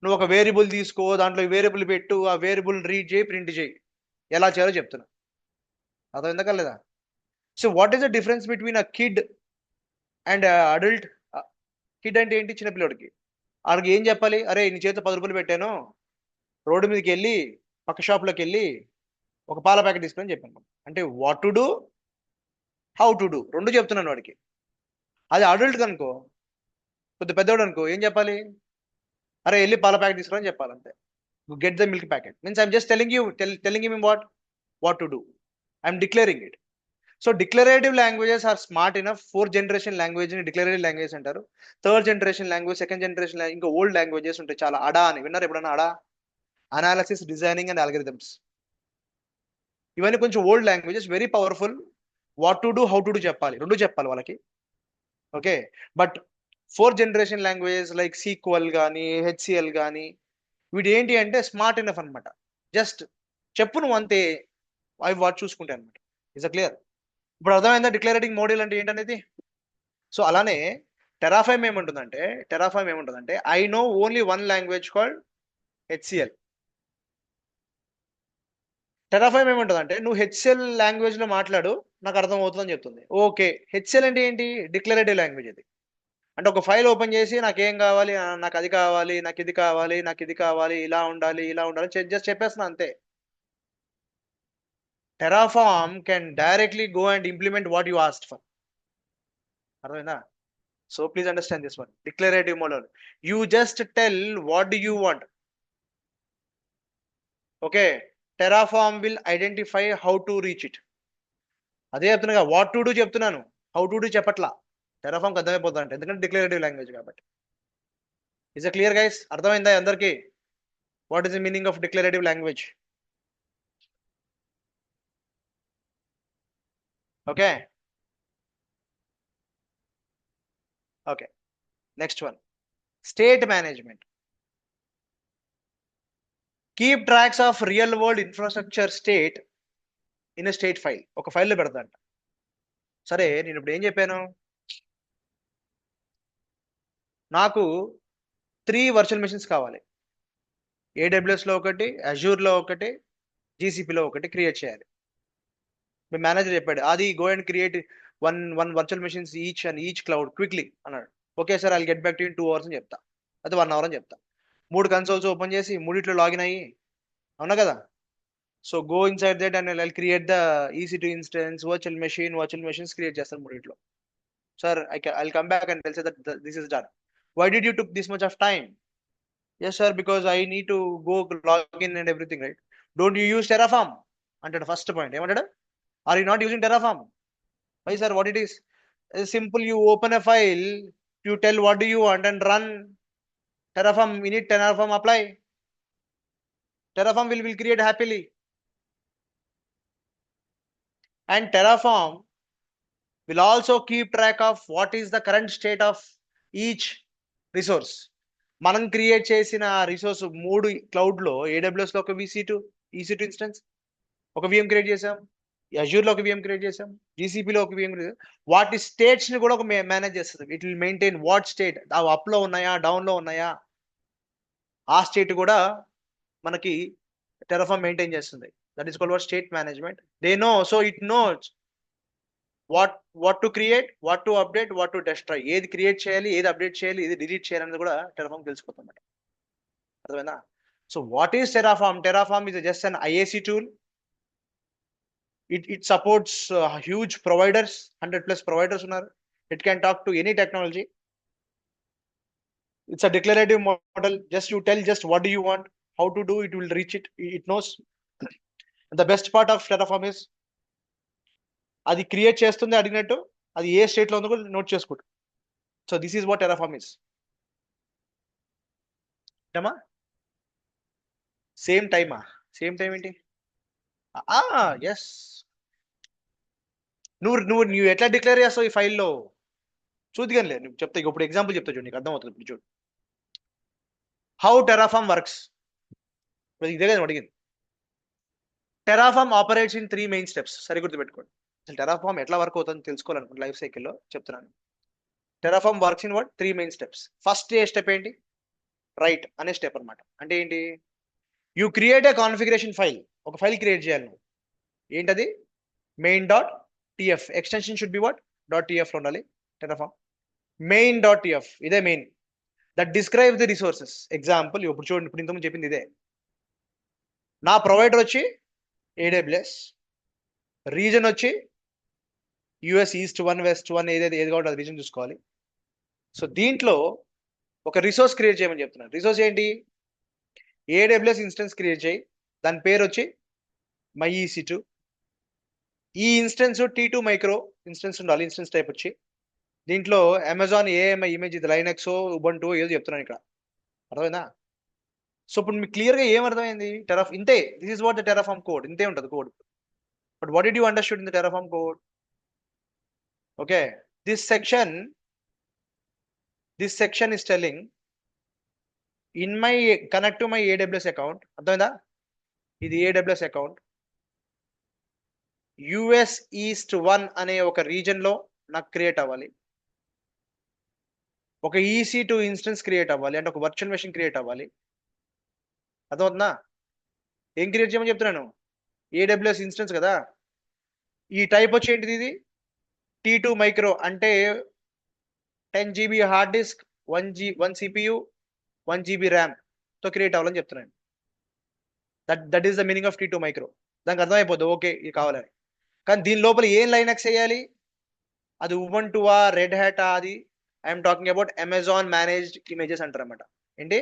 నువ్వు ఒక వేరియబుల్ తీసుకో, దాంట్లో వేరియబుల్ పెట్టు, ఆ వేరియబుల్ రీడ్ చేయి, ప్రింట్ చేయి, ఎలా చేయాలో చెప్తున్నా. అర్థం ఎందుకు లేదా? So what is the difference between a kid and adult? Kid అంటే ఏంటి, చిన్నపిల్లడికి. వాడికి ఏం చెప్పాలి, అరే నీ చేతిలో 10 రూపాయలు పెట్టాను, రోడ్డు మీదకి వెళ్ళి పక్క షాప్లోకి వెళ్ళి ఒక పాల ప్యాకెట్ తీసుకొని చెప్పాను. అంటే what to do, how to do రెండు చెప్తున్నాను వాడికి. అది అడల్ట్ కనుకో, కొద్ది పెద్దవాడు అనుకో, ఏం చెప్పాలి, అరే వెళ్ళి పాల ప్యాకెట్ తీసుకుని చెప్పాలి అంతే. Get the milk packet means I'm just telling him what to do, I'm declaring it. So declarative languages are smart enough. 4th generation language ని డిక్లరేటివ్ లాంగ్వేజ్ అంటారు. 3rd generation language, 2nd generation ఇంకా ఓల్డ్ లాంగ్వేజెస్ ఉంటాయి చాలా. అడా అని విన్నారు ఎప్పుడన్నా? అడా, అనాలిసిస్, డిజైనింగ్ అండ్ అల్గరిథమ్స్. ఇవన్నీ కొంచెం old languages, very powerful. What to do, how to do చెప్పాలి, రెండు చెప్పాలి వాళ్ళకి. Okay, but 4th generation languages like SQL కానీ హెచ్సిఎల్ కానీ వీటి ఏంటి అంటే స్మార్ట్ ఇనఫ్ అనమాట. జస్ట్ చెప్పు నువ్వు అంతే, అవి వాటి చూసుకుంటాయి అనమాట. Is a clear? ఇప్పుడు అర్థమైందా డిక్లరేటింగ్ మోడల్ అంటే ఏంటనేది? సో అలానే టెరాఫామ్ ఏముంటుందంటే I know only one language called HCl. Terraform ఏముంటుందంటే నువ్వు హెచ్సిఎల్ లాంగ్వేజ్ లో మాట్లాడు, నాకు అర్థం అవుతుందని చెప్తుంది. ఓకే, హెచ్సిఎల్ అంటే ఏంటి, డిక్లరేటివ్ లాంగ్వేజ్ అది. అంటే ఒక ఫైల్ ఓపెన్ చేసి నాకేం కావాలి, నాకు అది కావాలి, నాకు ఇది కావాలి, నాకు ఇది కావాలి, ఇలా ఉండాలి జస్ట్ చెప్పేస్తున్నా అంతే. Terraform can directly go and implement what you asked for. అర్థమైందా? So please understand this one, declarative model. You just tell what do you want. Okay, Terraform will identify how to reach it. అదే చెప్తున్నా, వాట్ టు డూ చెప్తున్నాను, హౌ టు డూ చెప్పట్లా. టెరాఫామ్కి అర్థమైపోతుంది అంటే, ఎందుకంటే డిక్లరేటివ్ లాంగ్వేజ్ కాబట్టి. Is a clear guys? అర్థమైందా అందరికి what is the meaning of declarative language? Okay okay, next one, state management. Keep tracks of real world infrastructure state in state file. ఒక ఫైల్లో పెడతాంట. సరే నేను ఇప్పుడు ఏం చెప్పాను, నాకు 3 వర్చువల్ మెషిన్స్ కావాలి. ఏడబ్ల్యూఎస్లో ఒకటి, అజూర్లో ఒకటి, జీసీపీలో ఒకటి క్రియేట్ చేయాలి. మీ మేనేజర్ చెప్పాడు, అది go and create one virtual machines each cloud quickly అన్నాడు. Okay sir, I'll get back to in 2 hours అని చెప్తా, అది 1 hour అని చెప్తా. 3 కన్సోల్స్ ఓపెన్ చేసి మూడిట్లో లాగిన్ అయ్యి, అవునా కదా? So go inside that and I'll create the EC2 instance, virtual machines create చేస్తాను మూడిట్లో. Sir I'll come back and tell say that this is done. Why did you took this much of time? Yes sir, because I need to go log in and everything, right? Don't you use Terraform? Another first point. Are you not using Terraform? Why sir, what it is? It's simple, you open a file, you tell what do you want and run Terraform, init Terraform apply. Terraform will create happily. And Terraform will also keep track of what is the current state of each resource. మనం క్రియేట్ చేసిన రిసోర్స్ 3 క్లౌడ్ లో, AWS లో ఒక EC2 ఇన్స్టెన్స్, ఒక VM క్రియేట్ చేసాం, అజూర్లో ఒక VM క్రియేట్ చేసాం, GCPలో ఒక VM క్రియేట్. వాటి స్టేట్స్ ని కూడా ఒక మేనేజ్ చేస్తుంది. It will maintain what state, అవి అప్ లో ఉన్నాయా, డౌన్ లో ఉన్నాయా, ఆ స్టేట్ కూడా మనకి టెరాఫామ్ మెయింటైన్ చేస్తుంది. That is called what state management. They know, so it knows what to create, what to update, what to destroy. ఏది క్రియేట్ చేయాలి, ఏది అప్డేట్ చేయాలి, ఏది డిలీట్ చేయాలి అనేది కూడా టెరాఫామ్ తెలిసిపోతుంది. అర్థమైందా? So what is Terraform? Terraform is just an IAC tool. It supports huge providers, 100+ providers ఉన్నారు. It can talk to any technology. It's a declarative model. Just you tell just what do you want, how to do, it will reach it. It knows. The best part of Terraform is అది క్రియేట్ చేస్తుంది అడిగినట్టు, అది ఏ స్టేట్ లో ఉందో కూడా నోట్ చేసుకుంటు. So this is what Terraform is. టైమా సేమ్ టైమా? సేమ్ టైం ఏంటి? ఎస్. నువ్వు ఎట్లా డిక్లేర్ చేస్తావు ఈ ఫైల్లో చూద్దిగానిలే. నువ్వు చెప్తా, ఇప్పుడు ఎగ్జాంపుల్ చెప్తా చూడు, నీకు అర్థమవుతుంది. ఇప్పుడు చూడు హౌ టెరాఫామ్ వర్క్స్. ఇదే కదా అడిగింది. Terraform operates in 3 main steps. సరి గుర్తుపెట్టుకోండి. అసలు టెరాఫామ్ ఎట్లా వర్క్ అవుతుందని తెలుసుకోవాలనుకుంటే లైఫ్ సైకిల్లో చెప్తున్నాను. Terraform works in what 3 main steps. First step ఏంటి? రైట్ అనే స్టెప్ అనమాట. అంటే ఏంటి? You create a configuration file. ఒక ఫైల్ క్రియేట్ చేయాలి నువ్వు. ఏంటది? main.tf. Extension should be what .tf లో ఉండాలి. టెరాఫామ్ main.tf ఇదే main. That describe the resources. Example ఇప్పుడు చూడండి, ఇప్పుడు ఇంతకుముందు చెప్పింది ఇదే. నా ప్రొవైడర్ వచ్చి AWS, రీజన్ వచ్చి US ఈస్ట్ 1 వెస్ట్ 1, ఏది కావాలి అది రీజన్ చూసుకోవాలి. సో దీంట్లో ఒక రిసోర్స్ క్రియేట్ చేయమని చెప్తున్నాను. రిసోర్స్ ఏంటి? AWS ఇన్స్టెన్స్ క్రియేట్ చేయి. దాని పేరు వచ్చి myEC2. ఈ ఇన్స్టెన్స్ T2 మైక్రో ఇన్స్టెన్స్ ఉండాలి. ఇన్స్టెన్స్ టైప్ వచ్చి దీంట్లో అమెజాన్ AMI ఇమేజ్, ఇది లైనక్స్, ఉబంటు ఏదో చెప్తున్నాను ఇక్కడ. అర్థమైందా? సో ఇప్పుడు మీకు క్లియర్గా ఏం అర్థమైంది? ఇంతే. This is what the Terraform code. ఇంతే ఉంటుంది code. But what did you understood in the Terraform code? Okay, this section is telling in my connect to my AWS account. అర్థమైందా? ఇది AWS అకౌంట్. US ఈస్ట్ 1 అనే ఒక రీజన్ లో నాకు క్రియేట్ అవ్వాలి. ఒక EC2 ఇన్స్టెన్స్ క్రియేట్ అవ్వాలి, అంటే ఒక వర్చువల్ మెషిన్ క్రియేట్ అవ్వాలి. అర్థమవుతుందా? ఏం క్రియేట్ చేయమని చెప్తున్నాను? AWS ఇన్స్టెన్స్ కదా. ఈ టైప్ వచ్చి ఏంటిది? ఇది T2 మైక్రో, అంటే 10 GB hard disk, 1 CPU, 1 GB RAM తో క్రియేట్ అవ్వాలని చెప్తున్నాను. That is the meaning of T2 micro. దానికి అర్థమైపోద్ది, ఓకే ఇది కావాలని. కానీ దీని లోపల ఏం లైనక్స్ వేయాలి? అది ఉబంటువా, రెడ్ హ్యాటా? అది I'm talking about Amazon managed images అంటారు అనమాట. ఏంటి?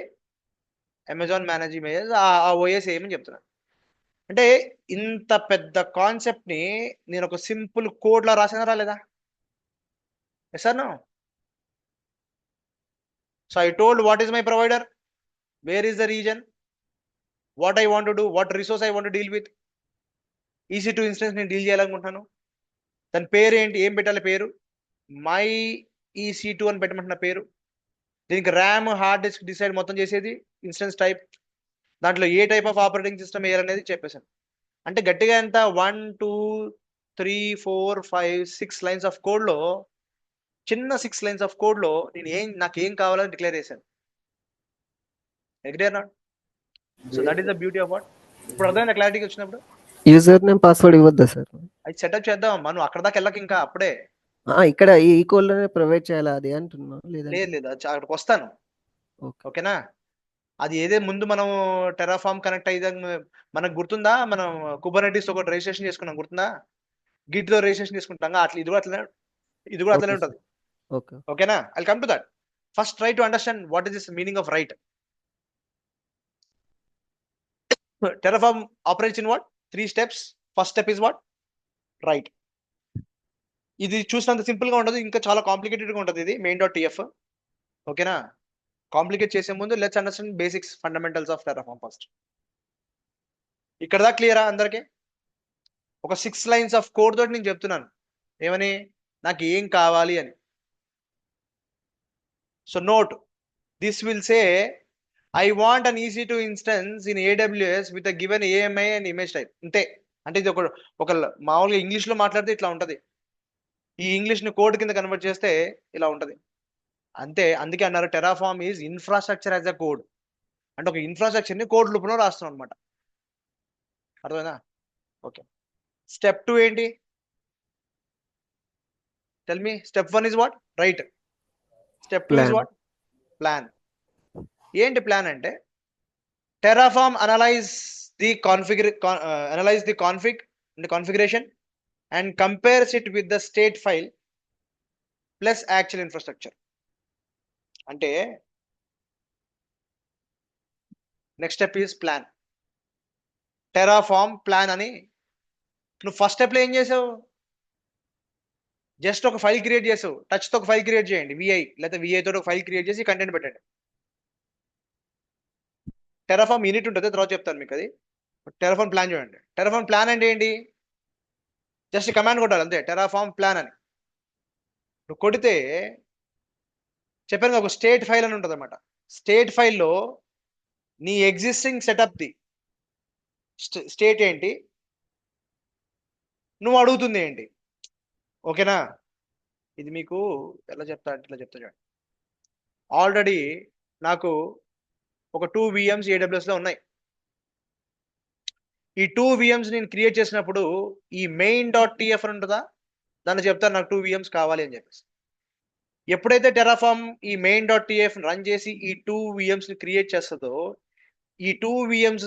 అమెజాన్ మేనేజ్ ఇమేజెస్, ఆ OS ఏమని చెప్తున్నాను. అంటే ఇంత పెద్ద కాన్సెప్ట్ ని నేను ఒక సింపుల్ కోడ్ లా రాసినా రాలేదా? Yes or no? So I told what is my provider, where is the region, what I want to do, what resource I want to deal with. EC2 instance నేను డీల్ చేయాలనుకుంటున్నాను. దాని పేరు ఏంటి? ఏం పెట్టాలి పేరు? myEC2 అని పెట్టమంటున్న పేరు. దీనికి ర్యామ్, హార్డ్ డిస్క్ డిసైడ్ మొత్తం చేసేది ఇన్స్టెన్స్ టైప్. దాంట్లో ఏ టైప్ ఆఫ్ ఆపరేటింగ్ సిస్టమ్ వేయాలనేది చెప్పేశాను. అంటే గట్టిగా ఎంత? 1 2 3 4 5 6 లైన్స్ ఆఫ్ కోడ్ లో, చిన్న 6 లైన్స్ ఆఫ్ కోడ్ లో నేను నాకు ఏం కావాలని డిక్లేర్ చేశాను. Agree or not? So that is the beauty of what. ఇప్పుడు అర్థమైందా క్లారిటీకి వచ్చినప్పుడు? యూజర్ నేమ్ పాస్వర్డ్ ఇవ్వద్దా సార్? అది సెటప్ చేద్దాం. మనం అక్కడ దాకా వెళ్ళక ఇంకా అప్పుడే. ఇక్కడ ఈ కోడ్లోనే ప్రొవైడ్ చేయాలా అది అంటున్నా? లేదంటే లేదు అక్కడికి వస్తాను. ఓకే. ఓకేనా? అది ఏదే ముందు మనం టెరాఫామ్ కనెక్ట్ అయ్యే మనకు గుర్తుందా? మనం కుబర్నెటీస్ ఒకటి రిజిస్ట్రేషన్ చేసుకున్నాం, గుర్తుందా? గిట్ లో రిజిస్ట్రేషన్ చేసుకుంటాం. అట్లా ఇది కూడా అట్లనే ఉంటుంది. ఓకే. ఓకేనా? I come to that. First try to understand what is this meaning of right. Terraform operates in what 3 steps. First step is what? Right. ఇది చూసినంత సింపుల్ గా ఉండదు, ఇంకా చాలా కాంప్లికేటెడ్ గా ఉంటుంది ఇది main.tf. ఓకేనా? కాంప్లికేట్ చేసే ముందు let's understand basics, fundamentals of Terraform first. ఇక్కడ దా క్లియరా అందరికి? ఒక 6 లైన్స్ ఆఫ్ కోడ్ తోటి నేను చెప్తున్నాను ఏమని, నాకు ఏం కావాలి అని. So note, this will say I want an EC2 instance in AWS with a given AMI and image type. అంతే. అంటే ఇది ఒక మామూలుగా ఇంగ్లీష్లో మాట్లాడితే ఇట్లా ఉంటుంది, ఈ ఇంగ్లీష్ని కోడ్ కింద కన్వర్ట్ చేస్తే ఇలా ఉంటుంది అంతే. అందుకే అన్నారు Terraform is infrastructure as a code. అంటే ఒక ఇన్ఫ్రాస్ట్రక్చర్ని కోడ్ రూపంలో రాస్తున్నాం అనమాట. అర్థమైనా? ఓకే. స్టెప్ 2 ఏంటి? Tell me. Step 1 is what? Right. Step 2 is Plan. What? Plan. ఏంటి ప్లాన్ అంటే Terraform analyse the configuration and compares it with the state file plus actual infrastructure. అంటే next step is plan. Terraform plan అని నువ్వు ఫస్ట్ స్టెప్లో ఏం చేసావు? జస్ట్ ఒక ఫైల్ క్రియేట్ చేసావు. టచ్తో ఒక ఫైల్ క్రియేట్ చేయండి, విఐ లేకపోతే విఐ తోటి ఒక ఫైల్ క్రియేట్ చేసి కంటెంట్ పెట్టండి. టెరాఫామ్ యూనిట్ ఉంటుంది, తర్వాత చెప్తాను మీకు అది. టెరాఫామ్ ప్లాన్ చూడండి. టెరాఫామ్ ప్లాన్ అంటే ఏంటి? జస్ట్ కమాండ్ కొట్టాలి అంతే, టెరాఫామ్ ప్లాన్ అని. నువ్వు కొడితే చెప్పాను ఒక స్టేట్ ఫైల్ అని ఉంటుంది అనమాట. స్టేట్ ఫైల్లో నీ ఎగ్జిస్టింగ్ సెటప్ది స్టేట్ ఏంటి, నువ్వు అడుగుతుంది ఏంటి. ఓకేనా? ఇది మీకు ఎలా చెప్తా అంటే ఇట్లా చెప్తా చూడండి. ఆల్రెడీ నాకు ఒక 2 VMs AWSలో ఉన్నాయి. ఈ 2 VMs నేను క్రియేట్ చేసినప్పుడు ఈ main.tf అని ఉంటుందా, దాన్ని చెప్తాను నాకు 2 VMs కావాలి అని చెప్పేసి. ఎప్పుడైతే టెరాఫామ్ ఈ main.tf రన్ చేసి ఈ 2 VMsని క్రియేట్ చేస్తుందో ఈ 2 VMs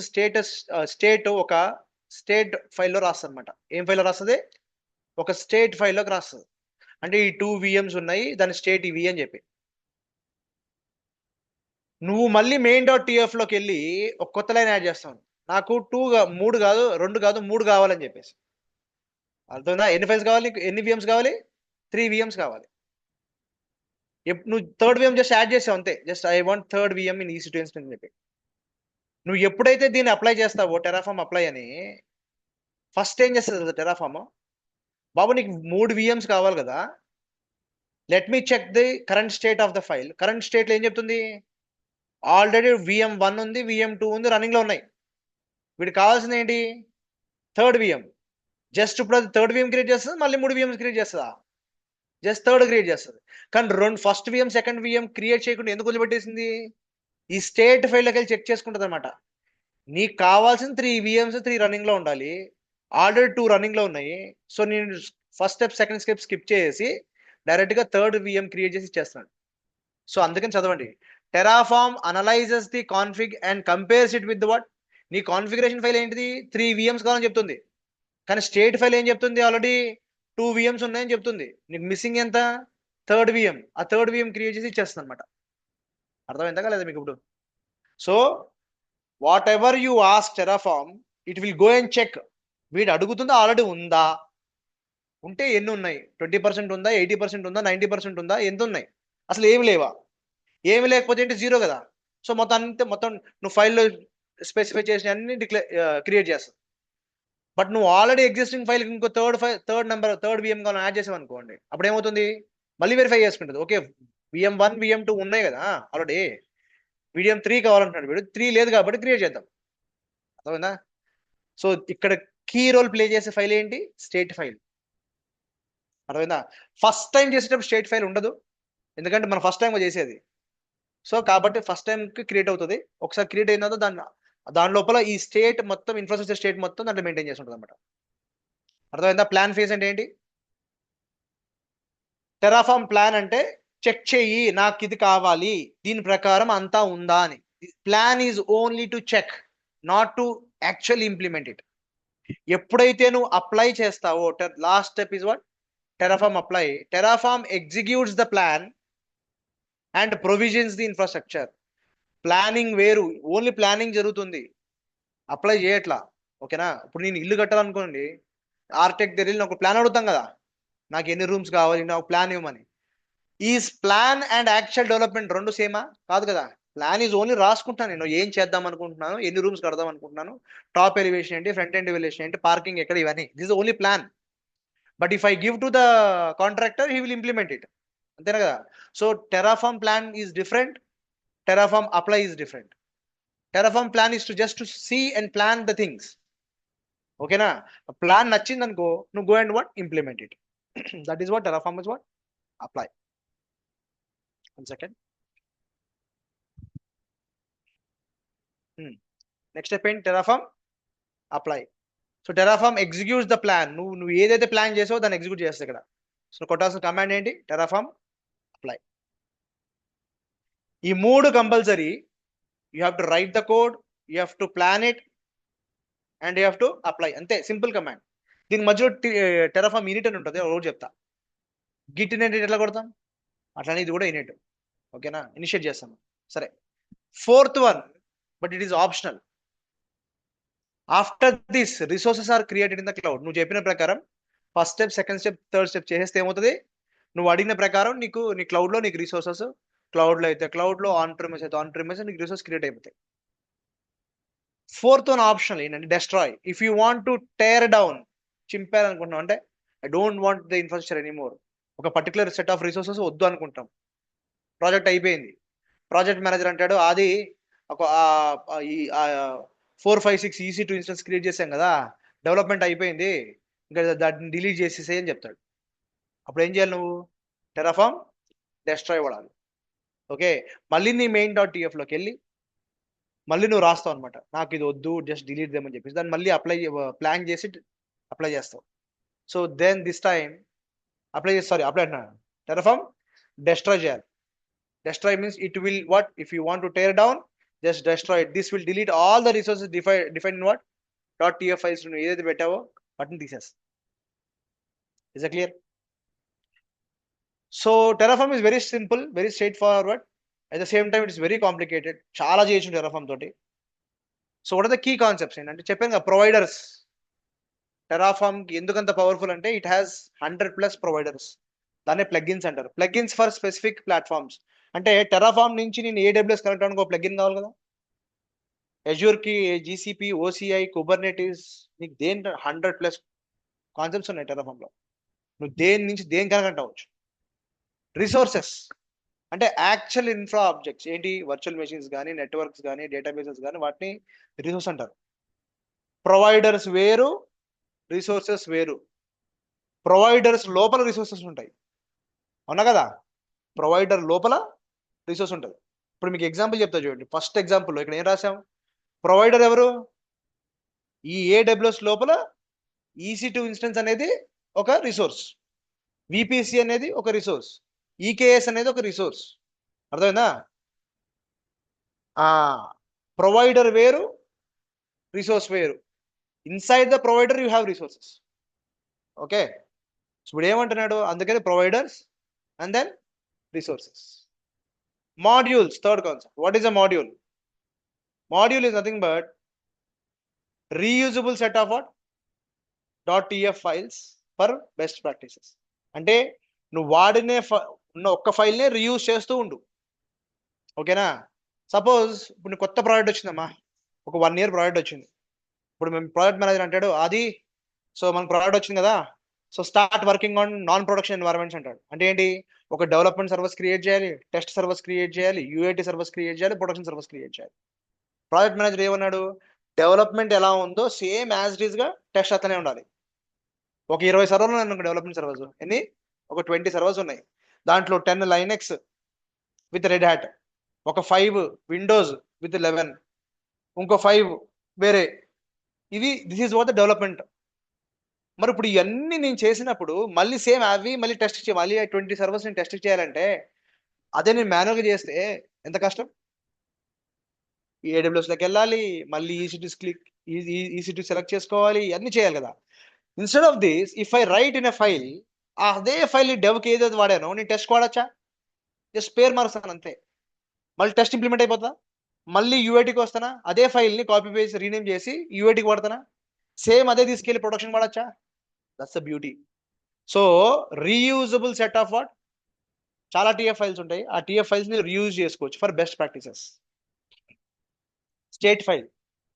స్టేట్ ఒక స్టేట్ ఫైల్లో రాస్తుంది అనమాట. ఏం ఫైల్లో రాస్తుంది? ఒక స్టేట్ ఫైల్లోకి రాస్తుంది. అంటే ఈ 2 VMs ఉన్నాయి, దాని స్టేట్ ఇవి అని చెప్పి. నువ్వు మళ్ళీ main.tfలోకి వెళ్ళి ఒక కొత్త లైన్ యాడ్ చేస్తావు. నాకు 3 కాదు 2 కాదు 3 కావాలని చెప్పేసి. అర్థమైందా? ఎన్ని ఫైల్స్ కావాలి? ఎన్ని VMs కావాలి? 3 VMs కావాలి. నువ్వు థర్డ్ VM జస్ట్ యాడ్ చేసావు అంతే. Just I want third VM in EC2 instance అని చెప్పి. నువ్వు ఎప్పుడైతే దీన్ని అప్లై చేస్తావో టెరాఫామ్ అప్లై అని, ఫస్ట్ ఏం చేస్తుంది టెరాఫామ్? బాబు నీకు 3 VMs కావాలి కదా, let me check the current state of the file. Current స్టేట్లో ఏం చెప్తుంది? ఆల్రెడీ VM1 ఉంది, VM2 ఉంది, రన్నింగ్లో ఉన్నాయి. వీడికి కావాల్సింది ఏంటి? Third VM. జస్ట్ ఇప్పుడు అది థర్డ్ VM క్రియేట్ చేస్తుంది, మళ్ళీ 3 VMs క్రియేట్ చేస్తుందా? జస్ట్ థర్డ్ క్రియేట్ చేస్తుంది. కానీ first VM second VM create చేయకుండా ఎందుకు వదిలిపెట్టేసింది? ఈ స్టేట్ ఫైల్లోకి వెళ్ళి చెక్ చేసుకుంటుంది అనమాట. నీకు కావాల్సిన 3 VMs 3 రన్నింగ్లో ఉండాలి, ఆల్రెడీ 2 రన్నింగ్లో ఉన్నాయి. సో నేను first step second step skip చేసి డైరెక్ట్గా థర్డ్ VM క్రియేట్ చేసి ఇచ్చేస్తున్నాను. సో అందుకని చదవండి. Terraform analyses the config and compares it with what? నీ కాన్ఫిగరేషన్ ఫైల్ ఏంటిది? 3 VMs కావాలని చెప్తుంది. కానీ స్టేట్ ఫైల్ ఏం చెప్తుంది? ఆల్రెడీ 2 VMs ఉన్నాయని చెప్తుంది. నీకు మిస్సింగ్ ఎంత? Third VM. ఆ థర్డ్ VM క్రియేట్ చేసి ఇచ్చేస్తుంది అనమాట. అర్థమైందా లేదా మీకు ఇప్పుడు? So whatever you ask Terraform, it will go and check. వీడు అడుగుతుందా ఆల్రెడీ ఉందా, ఉంటే ఎన్ని ఉన్నాయి? 20% ఉందా, 80% ఉందా, 90% ఉందా, ఎంత ఉన్నాయి? అసలు ఏమి లేవా? ఏమి లేకపోతే ఏంటి? 0 కదా. సో మొత్తం నువ్వు ఫైల్లో స్పెసిఫై చేసిన అన్ని క్రియేట్ చేస్తావు. బట్ నువ్వు ఆల్రెడీ ఎగ్జిస్టింగ్ ఫైల్ ఇంకో థర్డ్ VM కావాలని యాడ్ చేసావు అనుకోండి, అప్పుడు ఏమవుతుంది? మళ్ళీ వెరిఫై చేసుకుంటుంది. ఓకే VM1 VM2 ఉన్నాయి కదా ఆల్రెడీ, VM3 కావాలంటున్నాడు వీడు, 3 లేదు కాబట్టి క్రియేట్ చేద్దాం. అర్థమైందా? సో ఇక్కడ కీ రోల్ ప్లే చేసే ఫైల్ ఏంటి? State file. అర్థమైందా? ఫస్ట్ టైం చేసేటప్పుడు స్టేట్ ఫైల్ ఉండదు, ఎందుకంటే మనం ఫస్ట్ టైం చేసేది. సో కాబట్టి ఫస్ట్ టైంకి క్రియేట్ అవుతుంది. ఒకసారి క్రియేట్ అయిన తర్వాత దాని లోపల ఈ స్టేట్ మొత్తం ఇన్ఫ్రాస్ట్రక్చర్ స్టేట్ మొత్తం దాంట్లో మెయింటైన్ చేసి ఉంటుంది అనమాట. అర్థమైందా? ప్లాన్ ఫేజ్ అంటే ఏంటి? టెరాఫామ్ ప్లాన్ అంటే చెక్ చెయ్యి, నాకు ఇది కావాలి, దీని ప్రకారం అంతా ఉందా అని. Plan is only to check, not to actually implement it. ఎప్పుడైతే నువ్వు అప్లై చేస్తావో, last step is what? Terraform apply. Terraform executes the plan and provisions the infrastructure. Planning వేరు, ఓన్లీ ప్లానింగ్ జరుగుతుంది, అప్లై చేయట్లా. ఓకేనా? ఇప్పుడు నేను ఇల్లు కట్టాలనుకోండి, ఆర్కిటెక్ట్ దగ్గర నాకు ప్లాన్ అడుగుతాం కదా, నాకు ఎన్ని రూమ్స్ కావాలి, నాకు ప్లాన్ ఇవ్వమని. ఈ ప్లాన్ అండ్ యాక్చువల్ డెవలప్మెంట్ రెండు సేమా? కాదు కదా. ప్లాన్ ఈజ్ ఓన్లీ రాసుకుంటాను, నేను ఏం చేద్దాం అనుకుంటున్నాను, ఎన్ని రూమ్స్ కడదాం అనుకుంటున్నాను, టాప్ ఎలివేషన్ ఏంటి, ఫ్రంట్ ఎండ్ ఎలివేషన్ ఏంటి, పార్కింగ్ ఎక్కడ, ఇవన్నీ. This only plan. But if I give to the contractor, he will implement it. అంతేనా కదా? So Terraform plan is different, Terraform apply is different. Terraform plan is to just to see and plan the things. ఓకేనా? ప్లాన్ నచ్చింది అనుకో, నువ్వు go and what implement it. That is what Terraform is what apply. 1 second. Next step ఏంటి? Terraform apply. So Terraform executes the plan. నువ్వు ఏదైతే ప్లాన్ చేసావో దాన్ని ఎగ్జిక్యూట్ చేస్తుంది ఇక్కడ. సో కొట్టాల్సిన కమాండ్ ఏంటి? Terraform apply. ఈ 3 compulsory. You have to right the code, you have to plan it and you have to apply. అంతే, సింపుల్ కమాండ్. దీని మధ్యలో టెరాఫార్మ్ ఇనిట్ అని ఉంటుంది, రోజు చెప్తా. గిట్ ఇనిట్ ఎట్లా కొడతాం అట్లానే ఇది కూడా ఇనిట్. ఓకేనా? ఇనిషియేట్ చేస్తాం. సరే, 4th one, but it is optional. After this resources are created in the cloud. నువ్వు చెప్పిన ప్రకారం first step, second step, third step చేసేస్తే ఏమవుతుంది? నువ్వు అడిగిన ప్రకారం నీ క్లౌడ్లో నీకు రిసోర్సెస్, క్లౌడ్లో అయితే క్లౌడ్లో, ఆన్ ప్రిమైస్ అయితే ఆన్ ప్రిమైస్ నీకు రిసోర్స్ క్రియేట్ అయిపోతాయి. 4th వన్ ఆప్షనల్ ఏంటంటే destroy. If you want to tear down, చింపాలనుకుంటున్నావు అంటే I don't want the infrastructure anymore, ఒక పర్టికులర్ సెట్ ఆఫ్ రిసోర్సెస్ వద్దు అనుకుంటాం, ప్రాజెక్ట్ అయిపోయింది. ప్రాజెక్ట్ మేనేజర్ అంటాడు, అది ఒక 4, 5, 6 EC2 ఇన్స్టెన్స్ క్రియేట్ చేసాం కదా, డెవలప్మెంట్ అయిపోయింది, ఇంకా దాన్ని డిలీట్ చేసేసే అని చెప్తాడు. అప్పుడు ఏం చేయాలి? నువ్వు టెరాఫార్మ్ డెస్ట్రాయ్ వాడాలి. ఓకే, మళ్ళీ నీ main.tfలోకి వెళ్ళి మళ్ళీ నువ్వు రాస్తావు అనమాట, నాకు ఇది వద్దు, జస్ట్ డిలీట్ దేమని చెప్పేసి దాన్ని మళ్ళీ ప్లాన్ చేసి అప్లై చేస్తావు. So then this time apply అంటున్నాను, టెరాఫార్మ్ డెస్ట్రాయ్ చేయాలి. Destroy means it will what? If you want to tear down, just destroy it. This will delete all the resources defined in what? .tf files. నువ్వు ఏదైతే పెట్టావో వాటిని తీసేసి. Is that clear? So Terraform is very simple, very straightforward. At the same time, it is very complicated. చాలా చేయొచ్చు Terraform తోటి. So what are the key concepts? అంటే చెప్పాను కదా, ప్రొవైడర్స్. Terraform ఎందుకంత పవర్ఫుల్ అంటే ఇట్ హ్యాస్ 100+ ప్రొవైడర్స్. దాన్ని ప్లగిన్స్ అంటారు. Plugins for specific platforms. అంటే టెరాఫార్మ్ నుంచి నేను AWS కనెక్ట్ అవడానికి ఒక ప్లగిన్ కావాలి కదా, అజూర్కి, GCP, OCI, కుబర్నెటిస్, నీకు దేని 100+ కాన్సెప్ట్స్ ఉన్నాయి టెరాఫార్మ్లో. నువ్వు దేని నుంచి దేని కనెక్ట్ అవ్వచ్చు. రిసోర్సెస్ అంటే యాక్చువల్ ఇన్ఫ్రా ఆబ్జెక్ట్స్ ఏంటి, వర్చువల్ మెషిన్స్ కానీ, నెట్వర్క్స్ కానీ, డేటాబేసెస్ కానీ, వాటిని రిసోర్స్ అంటారు. ప్రొవైడర్స్ వేరు, రిసోర్సెస్ వేరు. ప్రొవైడర్స్ లోపల రిసోర్సెస్ ఉంటాయి, అవునా కదా? ప్రొవైడర్ లోపల రిసోర్స్ ఉంటుంది. ఇప్పుడు మీకు ఎగ్జాంపుల్ చెప్తా చూడండి. ఫస్ట్ ఎగ్జాంపుల్లో ఇక్కడ ఏం రాసాం? ప్రొవైడర్ ఎవరు? ఈ AWS లోపల EC2 ఇన్స్టెన్స్ అనేది ఒక రిసోర్స్, VPC అనేది ఒక రిసోర్స్, EKS అనేది ఒక రిసోర్స్. అర్థమైందా? ప్రొవైడర్ వేరు, రిసోర్స్ వేరు. Inside the provider you have resources. Okay, ఇప్పుడు ఏమంటున్నాడు? అందుకని providers and then resources. Modules, third concept. What is a module? Module is nothing but reusable set of what? .tf files for best practices. అంటే నువ్వు వాడినే ఉన్న ఒక్క ఫైల్నే రీయూజ్ చేస్తూ ఉండు. ఓకేనా? సపోజ్ ఇప్పుడు కొత్త ప్రాజెక్ట్ వచ్చిందమ్మా, ఒక 1 year ప్రాజెక్ట్ వచ్చింది. ఇప్పుడు మేము ప్రాజెక్ట్ మేనేజర్ అంటాడు, అది సో మనకు ప్రాజెక్ట్ వచ్చింది కదా, so start working on non production environments అంటాడు. అంటే ఏంటి? ఒక డెవలప్మెంట్ సర్వీస్ క్రియేట్ చేయాలి, టెస్ట్ సర్వీస్ క్రియేట్ చేయాలి, UAT సర్వీస్ క్రియేట్ చేయాలి, ప్రొడక్షన్ సర్వీస్ క్రియేట్ చేయాలి. ప్రాజెక్ట్ మేనేజర్ ఏమన్నాడు? డెవలప్మెంట్ ఎలా ఉందో సేమ్ యాజ్ ఇట్ ఈస్ గా టెస్ట్ అతనే ఉండాలి. ఒక 20 సర్వర్లు ఉన్నాయి డెవలప్మెంట్ సర్వీస్. ఎన్ని? ఒక 20 సర్వర్స్ ఉన్నాయి. దాంట్లో 10 లైనెక్స్ విత్ రెడ్ హ్యాట్, ఒక 5 విండోస్ విత్ 11, ఇంకో 5 వేరే. This is what the development. మరి ఇప్పుడు ఇవన్నీ నేను చేసినప్పుడు మళ్ళీ సేమ్ అవి మళ్ళీ టెస్ట్ చేయాలి, మళ్ళీ 20 సర్వర్స్ నేను టెస్ట్ చేయాలంటే అదే నేను మాన్యువల్గా చేస్తే ఎంత కష్టం? AWSలోకి వెళ్ళాలి, మళ్ళీ EC2 సెలెక్ట్ చేసుకోవాలి, అన్ని చేయాలి కదా. Instead of this, if I right in a file, అదే ఫైల్ డెవ్కి ఏదైతే వాడానో నేను టెస్ట్ వాడచ్చా? జస్ట్ పేరు మారుస్తాను అంతే, మళ్ళీ టెస్ట్ ఇంప్లిమెంట్ అయిపోతా. మళ్ళీ UATకి వస్తానా, అదే ఫైల్ని కాపీ పేస్ట్ రీనేమ్ చేసి UATకి వాడతానా, సేమ్ అదే తీసుకెళ్ళి ప్రొడక్షన్ వాడచ్చా? That's the beauty. So reusable set of what? చాలా TF ఫైల్స్ ఉంటాయి, ఆ TF ఫైల్స్ని రీయూజ్ చేసుకోవచ్చు for best practices. State file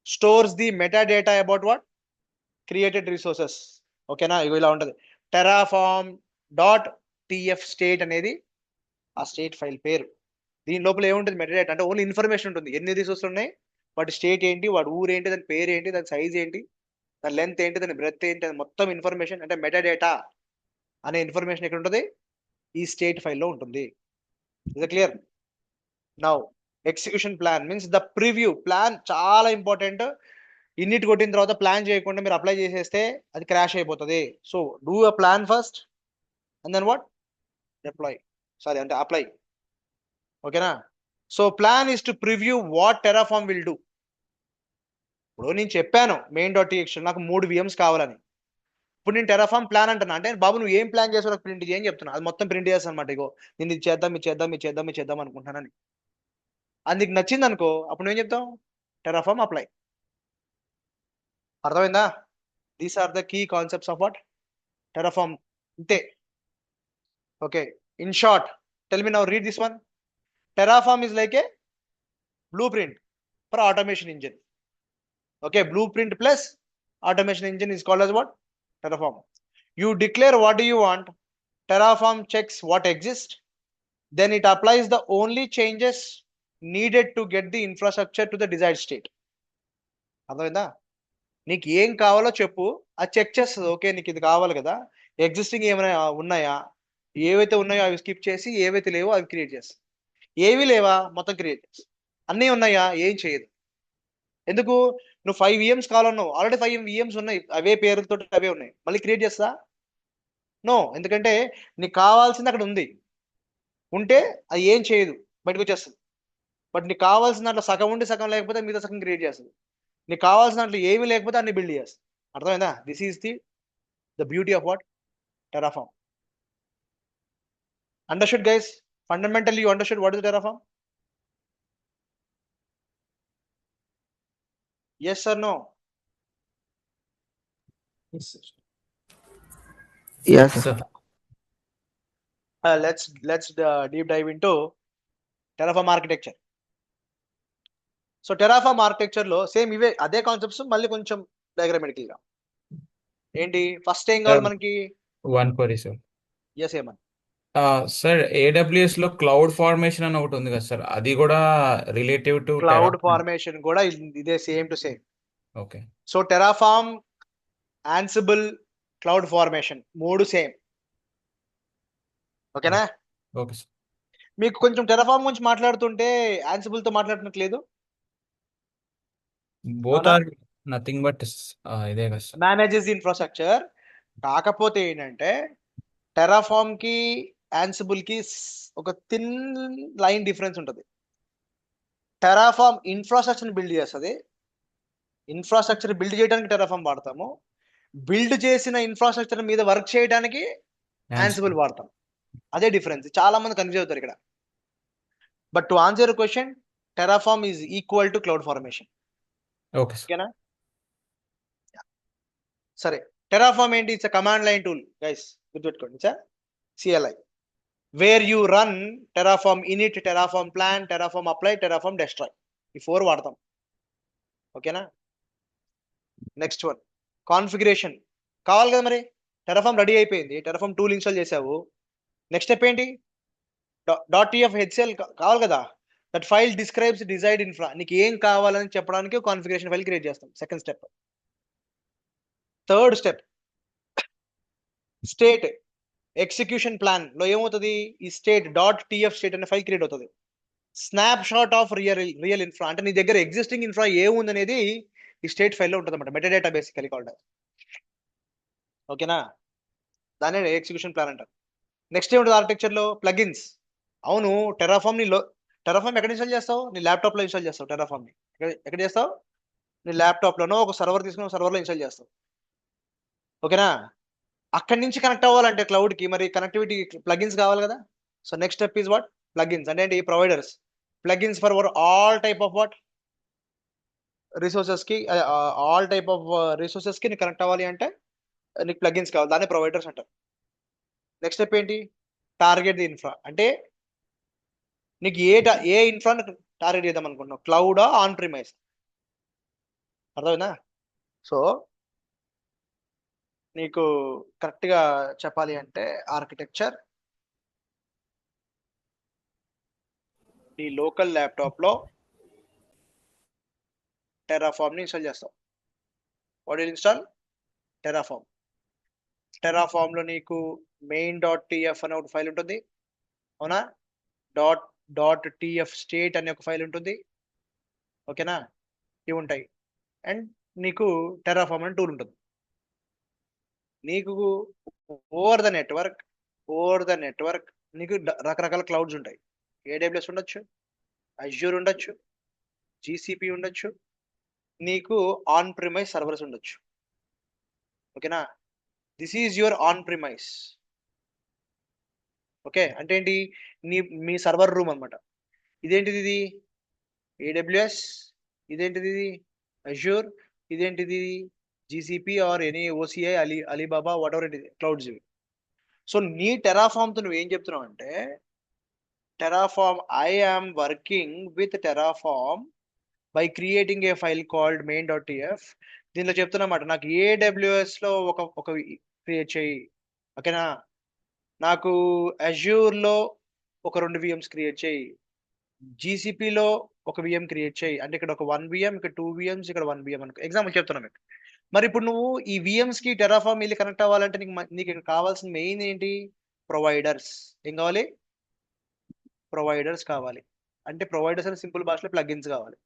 stores the meta data about what? Created resources. ఓకేనా? ఇగో ఇలా ఉంటుంది. terraform.tf స్టేట్ అనేది ఆ స్టేట్ ఫైల్ పేరు. దీని లోపల ఏముంటుంది? మెటా డేటా అంటే ఓన్లీ ఇన్ఫర్మేషన్ ఉంటుంది. ఎన్ని రిసోర్సెస్ ఉన్నాయి, వాటి స్టేట్ ఏంటి, వాటి ఊరు ఏంటి, దాని పేరు ఏంటి, దాని సైజ్ ఏంటి, దాని లెంత్ ఏంటి, దాని బ్రెత్ ఏంటి, అది మొత్తం ఇన్ఫర్మేషన్ అంటే మెటాడేటా అనే ఇన్ఫర్మేషన్ ఎక్కడ ఉంటుంది, ఈ స్టేట్ ఫైల్లో ఉంటుంది. Is clear? Now execution plan means the preview. Plan చాలా ఇంపార్టెంట్. ఇన్నిటి కొట్టిన తర్వాత ప్లాన్ చేయకుండా మీరు అప్లై చేసేస్తే అది క్రాష్ అయిపోతుంది. So do a plan first and then what, deploy, sorry అంటే అప్లై. ఓకేనా? So plan is to preview what Terraform will do. ఇప్పుడు నేను చెప్పాను main.txt నాకు 3 VMs కావాలని. ఇప్పుడు నేను టెరాఫామ్ ప్లాన్ అంటున్నా, అంటే బాబు నువ్వు ఏం ప్లాన్ చేసావు నాకు ప్రింట్ చేయని చెప్తున్నా. అది మొత్తం ప్రింట్ చేస్తాను అనమాట. ఇగో నేను ఇది చేద్దాం, ఇది చేద్దాం, ఇది చేద్దాం, ఇది చేద్దాం అనుకుంటున్నానని. అది నీకు నచ్చింది అనుకో, అప్పుడు నువ్వేం చెప్తావు, టెరాఫామ్ అప్లై. అర్థమైందా? These are the key concepts of what Terraform. అంతే. Okay, in short tell me now, read this one. Terraform is like a blueprint for automation engine. Okay, blueprint plus automation engine is called as what? Terraform. You declare what do you want, Terraform checks what exists, then it applies the only changes needed to get the infrastructure to the desired state. అర్థమైందా? నీకు ఏం కావాలో చెప్పు, అది చెక్ చేస్తుంది. ఓకే నీకు ఇది కావాలి కదా, ఎగ్జిస్టింగ్ ఏమైనా ఉన్నాయా, ఏవైతే ఉన్నాయో అవి స్కిప్ చేసి, ఏవైతే లేవో అవి క్రియేట్ చేస్తుంది. ఏవి లేవా మొత్తం క్రియేట్ చేస్తుంది. అన్నీ ఉన్నాయా ఏం చేయదు. ఎందుకు? నువ్వు 5 VMs కావాలన్నావు, ఆల్రెడీ 5 VMs ఉన్నాయి, అవే పేరుతో అవే ఉన్నాయి, మళ్ళీ క్రియేట్ చేస్తా? నో. ఎందుకంటే నీకు కావాల్సింది అక్కడ ఉంది, ఉంటే అది ఏం చేయదు, బయటకు వచ్చేస్తుంది. బట్ నీకు కావాల్సిన దాంట్లో సగం ఉండి సగం లేకపోతే మిగతా సగం క్రియేట్ చేస్తుంది. నీకు కావాల్సిన దాంట్లో ఏమీ లేకపోతే అన్ని బిల్డ్ చేస్తుంది. అర్థమైందా? This is the beauty of what Terraform. Understood guys? Fundamentally you understood what is Terraform? Yes or no? Yes, sir. Yes. Yes, sir. Let's deep dive into Terraform architecture. So Terraform architecture లో సేమ్ ఇవే అదే కాన్సెప్ట్స్, మళ్ళీ కొంచెం డయాగ్రామెటికల్ గా. ఏంటి ఫస్ట్ ఏం కావాలి మనకి? One query, sir. ఎస్ ఏమని? సార్ AWS లో క్లౌడ్ ఫార్మేషన్ అని ఒకటి ఉంది కదా సార్, అది కూడా రిలేటివ్ టు క్లౌడ్ ఫార్మేషన్ కూడా ఇదే same to same. Okay. So Terraform, Ansible, cloud formation 3 same. ఓకేనా? Okay sir. మీకు కొంచెం టెరాఫామ్ గురించి మాట్లాడుతుంటే యాన్సిబుల్ తో మాట్లాడుతున్నట్లేదు. బోత్ అవునా? ఆర్ నథింగ్ బట్ ఇదే కదా సార్. Manages infrastructure. కాకపోతే ఏంటంటే టెరాఫామ్ కి యాన్సిబుల్ కి ఒక థిన్ లైన్ డిఫరెన్స్ ఉంటుంది. టెరాఫామ్ ఇన్ఫ్రాస్ట్రక్చర్ బిల్డ్ చేస్తుంది. ఇన్ఫ్రాస్ట్రక్చర్ బిల్డ్ చేయడానికి టెరాఫామ్ వాడతాము. బిల్డ్ చేసిన ఇన్ఫ్రాస్ట్రక్చర్ మీద వర్క్ చేయడానికి యాన్సిబుల్ వాడతాం. అదే డిఫరెన్స్. చాలా మంది కన్ఫ్యూజ్ అవుతారు ఇక్కడ. But to answer your question, Terraform is equal to CloudFormation. Okay sir. ఓకేనా? సరే, టెరాఫామ్ ఏంటి? It's command line tool guys, గుర్తుపెట్టుకోండి. It's CLI where you run Terraform init, Terraform plan, Terraform apply, Terraform destroy. ఈ 4 వాడతాం. ఓకేనా? Next one configuration. కావాలి కదా మరి, టెరాఫామ్ రెడీ అయిపోయింది, టెరాఫామ్ టూల్ ఇన్స్టాల్ చేసావు. నెక్స్ట్ స్టెప్ ఏంటి? .tf-HCL కావాలి కదా. That file describes desired infra. నీకు ఏం కావాలని చెప్పడానికి కాన్ఫిగరేషన్ ఫైల్ క్రియేట్ చేస్తాం. Second step. Third step state. Execution plan లో ఏమవుతుంది, ఈ state.tf స్టేట్ అనే ఫైల్ క్రియేట్ అవుతుంది. Snap shot of real infra, అంటే నీ దగ్గర ఎగ్జిస్టింగ్ ఇన్ఫ్రా ఏముంది అనేది ఈ స్టేట్ ఫైల్లో ఉంటుంది అనమాట. Metadata basically called. ఓకేనా? దాన్ని ఎగ్జిక్యూషన్ ప్లాన్ అంటారు. నెక్స్ట్ ఏముంటుంది ఆర్కిటెక్చర్ లో? ప్లగిన్స్. అవును, టెరాఫామ్ టెరాఫామ్ ఎక్కడ ఇన్స్టాల్ చేస్తావు? నీ ల్యాప్టాప్ లో ఇన్స్టాల్ చేస్తావు. టెరాఫామ్ ని ఎక్కడ చేస్తావు? నీ ల్యాప్టాప్ లోనో ఒక సర్వర్ తీసుకుని సర్వర్ లో ఇన్స్టాల్ చేస్తావు. ఓకేనా? అక్కడి నుంచి కనెక్ట్ అవ్వాలంటే క్లౌడ్ కి మరి కనెక్టివిటీ ప్లగిన్స్ కావాలి కదా. So next step is what? Plugins. అంటే ఏంటి? Providers. Plugins for all type of what resources కి, ఆల్ టైప్ ఆఫ్ రిసోర్సెస్ కి నీకు కనెక్ట్ అవ్వాలి అంటే నీకు ప్లగిన్స్ కావాలి. దాన్ని ప్రొవైడర్స్ అంటారు. నెక్స్ట్ స్టెప్ ఏంటి? Target the infra. అంటే నీకు ఏ ఇన్ఫ్రా టార్గెట్ చేద్దాం అనుకుంటున్నావు, క్లౌడా ఆన్ ప్రిమైస్? అర్థమైందా? సో నీకు కరెక్ట్ గా చెప్పాలి అంటే ఆర్కిటెక్చర్, నీ లోకల్ ల్యాప్టాప్ లో టెరాఫామ్ ని ఇన్స్టాల్ చేస్తావు. What will install? టెరాఫామ్ లో నీకు main.tf అనే ఒక ఫైల్ ఉంటుంది, అవునా? .tf స్టేట్ అనే ఒక ఫైల్ ఉంటుంది, ఓకేనా? ఇవి ఉంటాయి. అండ్ నీకు టెరాఫామ్ అనే టూల్ ఉంటుంది. నీకు ఓవర్ ద నెట్వర్క్ నీకు రకరకాల క్లౌడ్స్ ఉంటాయి. AWS ఉండొచ్చు, అజ్యూర్ ఉండొచ్చు, GCP ఉండొచ్చు, నీకు ఆన్ ప్రిమైస్ సర్వర్స్ ఉండొచ్చు, ఓకేనా? This is your on premise. Okay, అంటే ఏంటి? మీ సర్వర్ రూమ్ అనమాట. ఇదేంటిది? ఇది AWS. ఇదేంటిది? ఇది అజ్యూర్. ఇదేంటిది? GCP or any OCI, Alibaba, whatever it is, clouds ఇవి. సో నీ టెరాఫామ్తో నువ్వు ఏం చెప్తున్నావు అంటే, Terraform, I am working with Terraform by creating a file called main.tf. దీనిలో చెప్తున్నమాట, నాకు AWS లో ఒక క్రియేట్ చేయి, ఓకేనా? నాకు అజ్యూర్లో ఒక 2 VMs క్రియేట్ చేయి, GCPలో ఒక VM క్రియేట్ చేయి. అంటే ఇక్కడ ఒక 1 VM, ఇక్కడ 2 VMs, ఇక్కడ 1 VM అనుకో, ఎగ్జాంపుల్ చెప్తున్నా మీకు. మరి ఇప్పుడు నువ్వు ఈ VMs కి టెరాఫామ్ వెళ్ళి కనెక్ట్ అవ్వాలంటే నీకు ఇక్కడ కావాల్సిన మెయిన్ ఏంటి? ప్రొవైడర్స్. ఏం కావాలి? ప్రొవైడర్స్ కావాలి. అంటే ప్రొవైడర్స్ అని సింపుల్ భాషలో ప్లగిన్స్ కావాలి,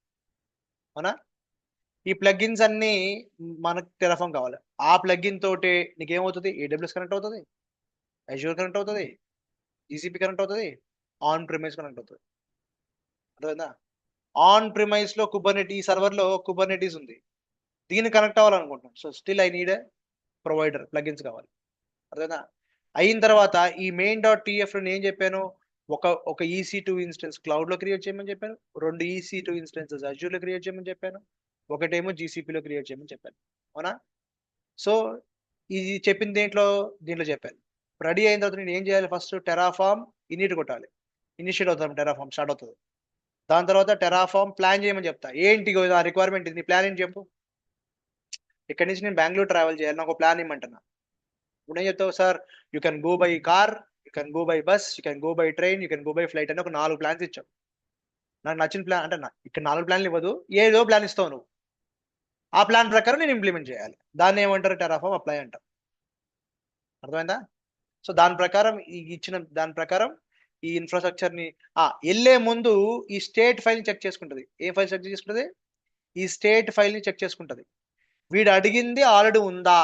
అవునా? ఈ ప్లగిన్స్ అన్ని మనకు టెరాఫామ్ కావాలి. ఆ ప్లగిన్ తోటే నీకేమవుతుంది? AWS కనెక్ట్ అవుతుంది, అజ్యూర్ కనెక్ట్ అవుతుంది, GCP కనెక్ట్ అవుతుంది, ఆన్ ప్రిమైస్ కనెక్ట్ అవుతుంది. అర్థమైందా? ఆన్ ప్రిమైస్ లో ఈ సర్వర్ లో కుబర్నెటీస్ ఉంది, దీన్ని కనెక్ట్ అవ్వాలనుకుంటున్నాం. So still I need a provider, plugins కావాలి. అర్థమైందా? అయిన తర్వాత ఈ main.tf లో నేను ఏం చెప్పాను? ఒక EC2 ఇన్స్టెన్స్ క్లౌడ్ లో క్రియేట్ చేయమని చెప్పాను, 2 EC2 ఇన్స్టెన్సెస్ అజ్యూర్ లో క్రియేట్ చేయమని చెప్పాను, ఒకటేమో GCP లో క్రియేట్ చేయమని చెప్పాను, అవునా? సో ఇది చెప్పింది దీంట్లో చెప్పాను. రెడీ అయిన తర్వాత నేను ఏం చేయాలి? ఫస్ట్ టెరాఫామ్ ఇనిట్ కొట్టాలి, ఇనిషియేట్ అవుతాం, టెరాఫామ్ స్టార్ట్ అవుతుంది. దాని తర్వాత టెరాఫామ్ ప్లాన్ చేయమని చెప్తా. ఏంటి ఆ రిక్వైర్మెంట్? ఇది నీ ప్లాన్ ఏంటి చెప్పు. ఇక్కడి నుంచి నేను బెంగళూరు ట్రావెల్ చేయాలి, నాకు ప్లాన్ ఇమ్మంటున్నా. ఇప్పుడు ఏం చెప్తావు? Sir, you can go by car, you can go by bus, you can go by train, you can go by flight అని ఒక 4 ప్లాన్స్ ఇచ్చావు. నాకు నచ్చిన ప్లాన్ అంటే ఇక్కడ 4 ప్లాన్లు ఇవ్వదు, ఏదో ప్లాన్ ఇస్తావు నువ్వు. ఆ ప్లాన్ ప్రకారం నేను ఇంప్లిమెంట్ చేయాలి. దాన్ని ఏమంటారు? టెరాఫామ్ అప్లై అంటాం. అర్థమైందా? సో దాని ప్రకారం దాని ప్రకారం ఈ ఇన్ఫ్రాస్ట్రక్చర్ ని వెళ్ళే ముందు ఈ స్టేట్ ఫైల్ ని చెక్ చేసుకుంటది. ఏ ఫైల్ చెక్ చేసుకుంటది? ఈ స్టేట్ ఫైల్ ని చెక్ చేసుకుంటది. వీడు అడిగింది ఆల్రెడీ ఉందా?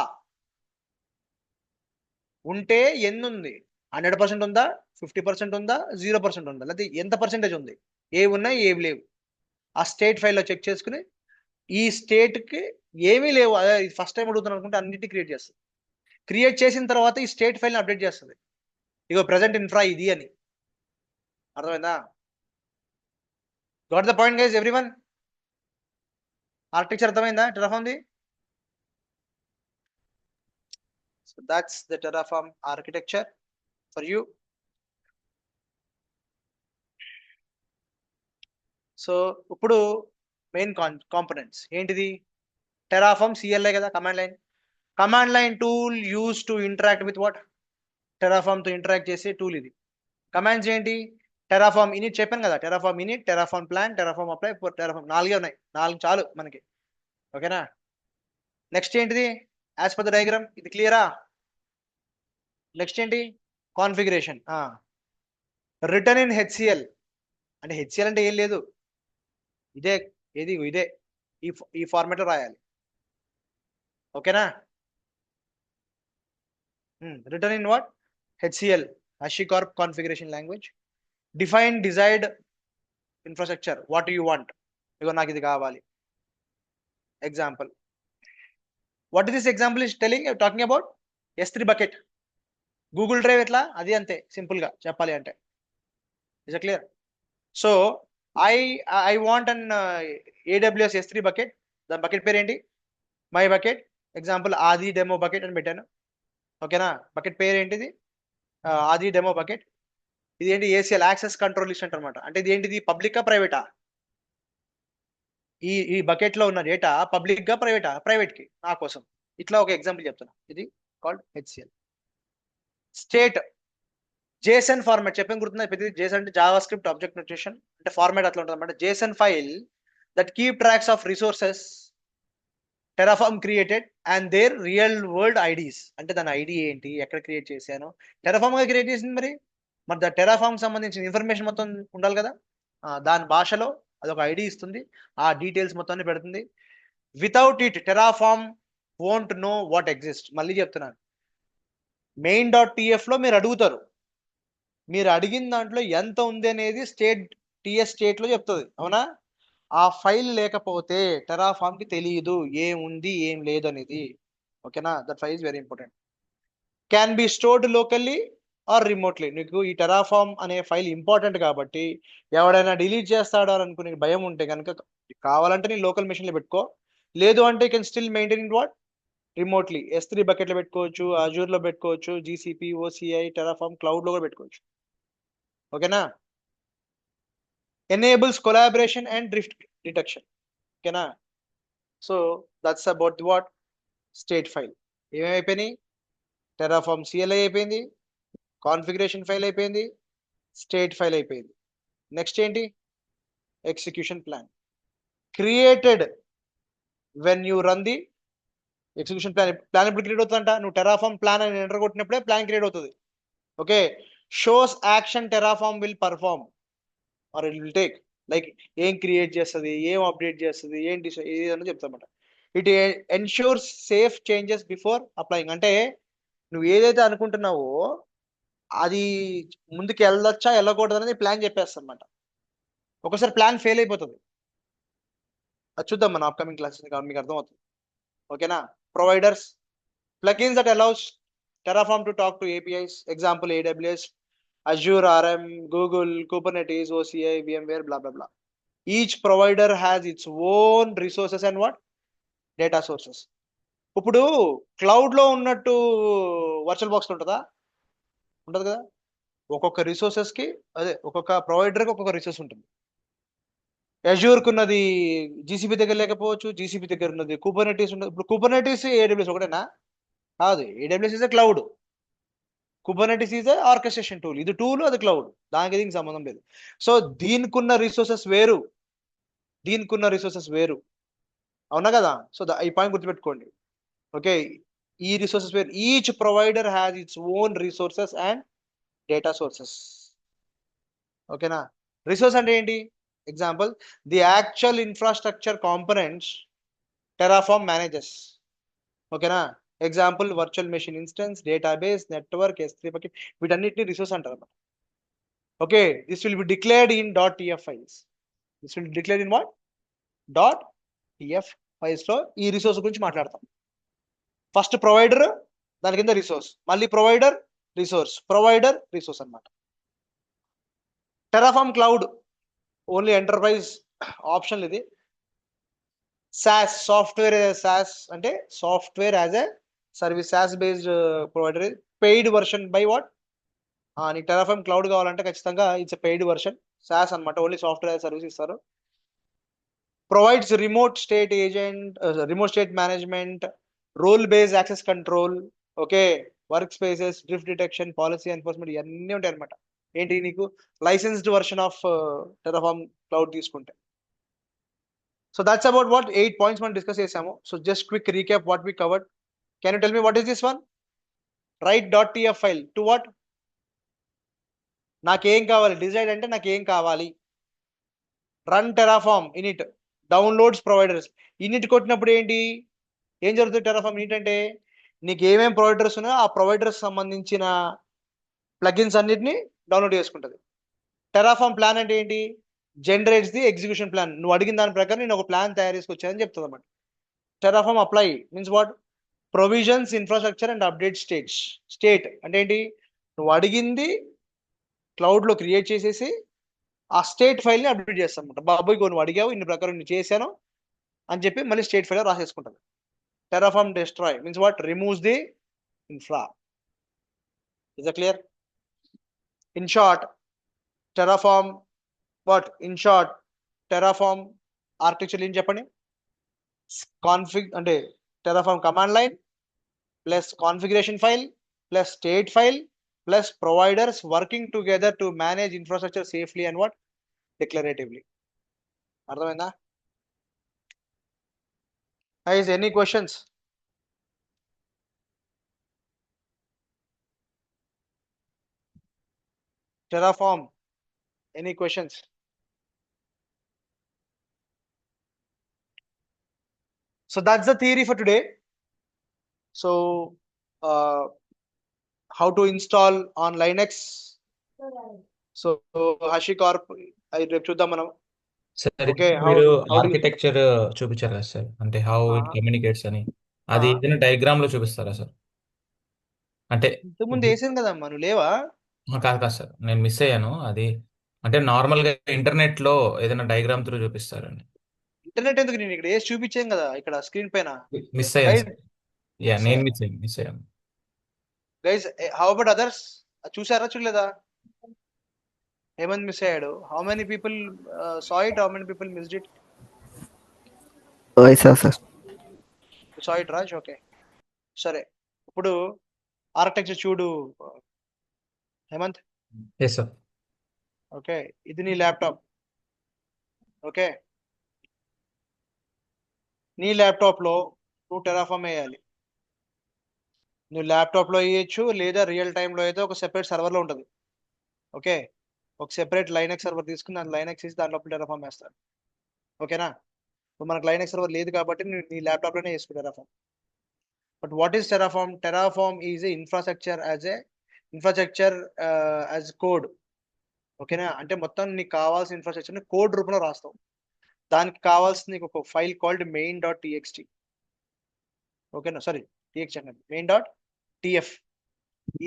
ఉంటే ఎన్ని ఉంది? 100% ఉందా, 50% ఉందా, 0% ఉందా, లేకపోతే ఎంత పర్సెంటేజ్ ఉంది? ఏవి ఉన్నాయి, ఏవి లేవు, ఆ స్టేట్ ఫైల్లో చెక్ చేసుకుని ఈ స్టేట్కి ఏమీ లేవు, అదే ఫస్ట్ టైం అడుగుతున్నాను అనుకుంటే అన్నిటిని క్రియేట్ చేస్తుంది. క్రియేట్ చేసిన తర్వాత ఈ స్టేట్ ఫైల్ని అప్డేట్ చేస్తుంది. ఇగో ప్రజెంట్ ఇన్ఫ్రా ఇది అని. అర్థమైందా? Got the point guys everyone? Architecture అర్థమైందా టెరాఫామ్ది? So that's the Terraform architecture for you. So ఇప్పుడు మెయిన్ కాంపోనెంట్స్ ఏంటిది? టెరాఫామ్ CLI కదా, command line tool use to interact with what? Terraform తో ఇంటరాక్ట్ చేసే టూల్ ఇది. కమాండ్స్ ఏంటి? టెరాఫామ్ ఇనిట్ చెప్పాను కదా, Terraform init, Terraform plan, Terraform apply, Terraform 4 ఉన్నాయి, 4 చాలు మనకి, ఓకేనా? నెక్స్ట్ ఏంటిది? యాజ్ పర్ ద డయాగ్రామ్, ఇది క్లియరా? నెక్స్ట్ ఏంటి? కాన్ఫిగరేషన్. Return in HCL. అంటే HCL అంటే ఏం లేదు, ఇదే ఈ ఫార్మాట్ లో రాయాలి, ఓకేనా? Return in what? HCL, HashiCorp configuration language. Define desired infrastructure, what you want. ఇగో నాకు ఇది కావాలి. Example, what is this example is talking about? S3 bucket. Google Drive ఎట్లా, అది అంతే సింపుల్ గా చెప్పాలి అంటే. Is clear? So I want an AWS S3 bucket. దాని బకెట్ పేరు ఏంటి? My bucket. Example Adi demo bucket అని పెట్టాను, ఓకేనా? బకెట్ పేరు ఏంటిది? ఆది డెమో బకెట్. ఇది ఏంటి? ACL, యాక్సెస్ కంట్రోల్ లిస్ట్ అనమాట. అంటే ఇది ఏంటిది? పబ్లికా, ప్రైవేటా? ఈ బకెట్ లో ఉన్న డేటా పబ్లిక్ గా, ప్రైవేట్ కి, నా కోసం. ఇట్లా ఒక ఎగ్జాంపుల్ చెప్తున్నా, ఇది called HCL. State JSON format చెప్పాను, గుర్తుందా? ప్రతి JSON అంటే జావా స్క్రిప్ట్ ఆబ్జెక్ట్ నోటేషన్, అంటే ఫార్మాట్ అట్లా ఉంటుంది అనమాట. JSON file that keep tracks of resources Terraform created and their real world IDs. అంటే దాని ఐడి ఏంటి, ఎక్కడ క్రియేట్ చేశాను, టెరాఫామ్ గా క్రియేట్ చేసింది మరి ద టెరాఫామ్ సంబంధించిన ఇన్ఫర్మేషన్ మొత్తం ఉండాలి కదా. దాని భాషలో అదొక ఐడి ఇస్తుంది, ఆ డీటెయిల్స్ మొత్తాన్ని పెడుతుంది. Without it Terraform won't know what exist. మళ్ళీ చెప్తున్నాను, main.tf లో మీరు అడుగుతారు, మీరు అడిగిన దాంట్లో ఎంత ఉంది అనేది టీఎస్ స్టేట్ లో చెప్తుంది, అవునా. ఆ ఫైల్ లేకపోతే టెరాఫామ్ కి తెలియదు ఏం ఉంది ఏం లేదు అనేది. ఓకేనా, that file is very important. Can be stored locally or remotely. నీకు ఈ టెరాఫామ్ అనే ఫైల్ ఇంపార్టెంట్ కాబట్టి ఎవడైనా డిలీట్ చేస్తాడో అని అనుకునే భయం ఉంటే కనుక కావాలంటే నీ లోకల్ మెషిన్లో పెట్టుకో, లేదు అంటే can still maintain in what remotely. S3 బకెట్లో పెట్టుకోవచ్చు, అజూర్లో పెట్టుకోవచ్చు, జీసీపీ, ఓసిఐ, టెరాఫామ్ క్లౌడ్లో కూడా పెట్టుకోవచ్చు. ఓకేనా. Enables collaboration and drift detection. ఓకేనా. So that's about what state file. ఏమేమైపోయినాయి, టెరాఫామ్ CLI అయిపోయింది, కాన్ఫిగరేషన్ ఫైల్ అయిపోయింది, స్టేట్ ఫైల్ అయిపోయింది. నెక్స్ట్ ఏంటి, execution plan. Created when you run the execution plan. Plan ఎప్పుడు క్రియేట్ అవుతుందంట, నువ్వు టెరాఫామ్ ప్లాన్ అని ఎంటర్ కొట్టినప్పుడే ప్లాన్ క్రియేట్ అవుతుంది. Okay, shows action Terraform will perform or it will take. Like ఏం క్రియేట్ చేస్తుంది, ఏం అప్డేట్ చేస్తుంది, ఏంటి ఏదన్నా చెప్తామట. It ensures safe changes before applying. అంటే నువ్వు ఏదైతే అనుకుంటున్నావో అది ముందుకు వెళ్ళొచ్చా వెళ్ళకూడదు అనేది ప్లాన్ చెప్పేస్తా అనమాట. ఒకసారి ప్లాన్ ఫెయిల్ అయిపోతుంది, అది చూద్దాం మన అప్కమింగ్ క్లాసెస్ మీకు అర్థమవుతుంది. ఓకేనా. Providers, plugins that allows Terraform to talk to APIs. Example AWS, Azure RM, Google, Kubernetes, OCI, VMware, blah blah blah. Each provider has its own resources and what data sources. ఇప్పుడు క్లౌడ్ లో ఉన్నట్టు వర్చువల్ బాక్స్ ఉంటుందా, ఉంటుంది కదా. ఒక్కొక్క రిసోర్సెస్ కి అదే ఒక్కొక్క ప్రొవైడర్ కి ఒక్కొక్క రిసోర్స్ ఉంటుంది. అజూర్కి ఉన్నది జీసీపీ దగ్గర లేకపోవచ్చు, జీసీపీ దగ్గర ఉన్నది కుబర్నెటీస్ ఉన్నది. ఇప్పుడు కుబర్నెటీస్ AWS ఒకటేనా, కాదు. AWS is a cloud, Kubernetes is a orchestration tool. ఇది టూల్, అది క్లౌడ్, దానికి దీనికి సంబంధం లేదు. సో దీనికున్న రిసోర్సెస్ వేరు, దీనికున్న రిసోర్సెస్ వేరు, అవునా కదా. సో ఈ పాయింట్ గుర్తుపెట్టుకోండి. ఓకే, ఈ రిసోర్సెస్ వేరు. Each provider has its own resources and data sources. ఓకేనా. రిసోర్స్ అంటే ఏంటి, example the actual infrastructure components Terraform manages. ఓకేనా. Example virtual machine instance, database, network, S3 bucket, వీటన్నిటిని రిసోర్స్ అంటారు అన్నమాట. Okay, this will be declared in .tf files. This will declared in what .tf files లో ఈ రిసోర్స్ గురించి మాట్లాడతాం. ఫస్ట్ ప్రొవైడర్, దాని కింద రిసోర్స్, మళ్ళీ ప్రొవైడర్ రిసోర్స్ అన్నమాట. Terraform cloud only enterprise option. ఇది SaaS, సాఫ్ట్వేర్ SaaS అంటే software as a service, SaaS based provider. Paid version by what, నీకు టెరాఫామ్ క్లౌడ్ కావాలంటే ఖచ్చితంగా ఇట్స్ పెయిడ్ వర్షన్, SaaS అనమాట. ఓన్లీ సాఫ్ట్వేర్ యాజ్ సర్వీస్ ఇస్తారు. Provides remote state management, role based access control, okay, work spaces, drift detection, policy enforcement, ఇవన్నీ ఉంటాయి అనమాట. ఏంటి, నీకు licensed version of Terraform cloud తీసుకుంటే. So that's about what 8 points మనం డిస్కస్ చేసాము. So just quick recap what we covered. Can you tell me what is this one, right .tf file to what, నాకేం కావాలి, డిసైడ్ అంటే నాకేం కావాలి. Run Terraform init, downloads providers. Init కొట్టినప్పుడు ఏంటి, ఏం జరుగుతుంది టెరాఫామ్ ఇనిట్ అంటే, నీకు ఏమేమి ప్రొవైడర్స్ ఉన్నాయో ఆ ప్రొవైడర్స్ సంబంధించిన ప్లగిన్స్ అన్నిటిని డౌన్లోడ్ చేసుకుంటుంది. టెరాఫామ్ ప్లాన్ అంటే ఏంటి, జనరేట్స్ ది ఎగ్జిక్యూషన్ ప్లాన్. నువ్వు అడిగిన దాని ప్రకారం నేను ఒక ప్లాన్ తయారు చేసుకొచ్చానని చెప్తుంది అన్నమాట. Terraform apply means what, provisions, infrastructure and update state అంటే ఏంటి, నువ్వు అడిగింది క్లౌడ్ లో క్రియేట్ చేసేసి ఆ స్టేట్ ఫైల్ ని అప్డేట్ చేస్తాను అనమాట. బాబోయ్ నువ్వు అడిగావు, ఇన్ని ప్రకారం నేను చేశాను అని చెప్పి మళ్ళీ స్టేట్ ఫైల్ రాసేసుకుంటుంది. Terraform destroy means what, removes the infra. Is it clear? In short Terraform what, in short Terraform architecture ఏం చెప్పండి, కాన్ఫిగ్ అంటే Terraform command line plus configuration file plus state file plus providers working together to manage infrastructure safely and what declaratively. అర్థమైందా? Guys, any questions? Terraform, any questions? So that's the theory for today. So, how to install on Linux. So, HashiCorp, రేపు చూద్దాం మనం. సార్ Okay, మీరు how do you? ఆర్కిటెక్చర్ చూపించారు కదా సార్, అంటే హౌ ఇట్ కమ్యూనికేట్స్ అని, అది Ah. ఏదైనా డయాగ్రామ్ లో చూపిస్తారా సార్? అంటే ఇంతకుముందు వేసాను కదమ్మా, నువ్వు లేవా? కాదు కాదు సార్, నేను మిస్ అయ్యాను అది. అంటే నార్మల్ గా ఇంటర్నెట్ లో ఏదైనా డయాగ్రామ్ త్రూ చూపిస్తారండి. ఇంటర్నెట్ ఎందుకు, నేను ఇక్కడ వేసి చూపించాను కదా ఇక్కడ స్క్రీన్ పైన. మిస్ అయ్యాను గైస్, సార్. యా, నేను మిస్ అయ్యాను. Guys, how about others? చూసారా చూడలేదా? హేమంత్ మిస్ అయ్యాడు. How many people saw it? How many people missed it? Sir You saw it, Raj? Okay. సరే, ఇప్పుడు ఆర్కిటెక్చర్ చూడు హేమంత్. Yes sir. ఓకే, ఇది నీ ల్యాప్టాప్. ఓకే, నీ ల్యాప్టాప్ లో నువ్వు టెరాఫామ్ వేయాలి. నువ్వు ల్యాప్టాప్ లో వేయచ్చు, లేదా రియల్ టైంలో అయితే ఒక సెపరేట్ సర్వర్ లో ఉంటుంది. ఓకే, ఒక సెపరేట్ లైనక్స్ సర్వర్ తీసుకుని దాని లైనక్స్ ఇసి దాంట్లో టెరాఫామ్ వేస్తాడు. ఓకేనా? ఇప్పుడు మనకు లైనక్స్ సర్వర్ లేదు కాబట్టి నీ ల్యాప్టాప్ లోనే వేసుకో Terraform. But what is Terraform? Terraform is a infrastructure as code. ఓకేనా? అంటే మొత్తం నీకు కావాల్సిన ఇన్ఫ్రాస్ట్రక్చర్ ని కోడ్ రూపంలో రాస్తావు. దానికి కావాల్సిన నీకు ఒక ఫైల్ కాల్డ్ main.txt. ఓకేనా? సారీ, txt అన్నది main.tf.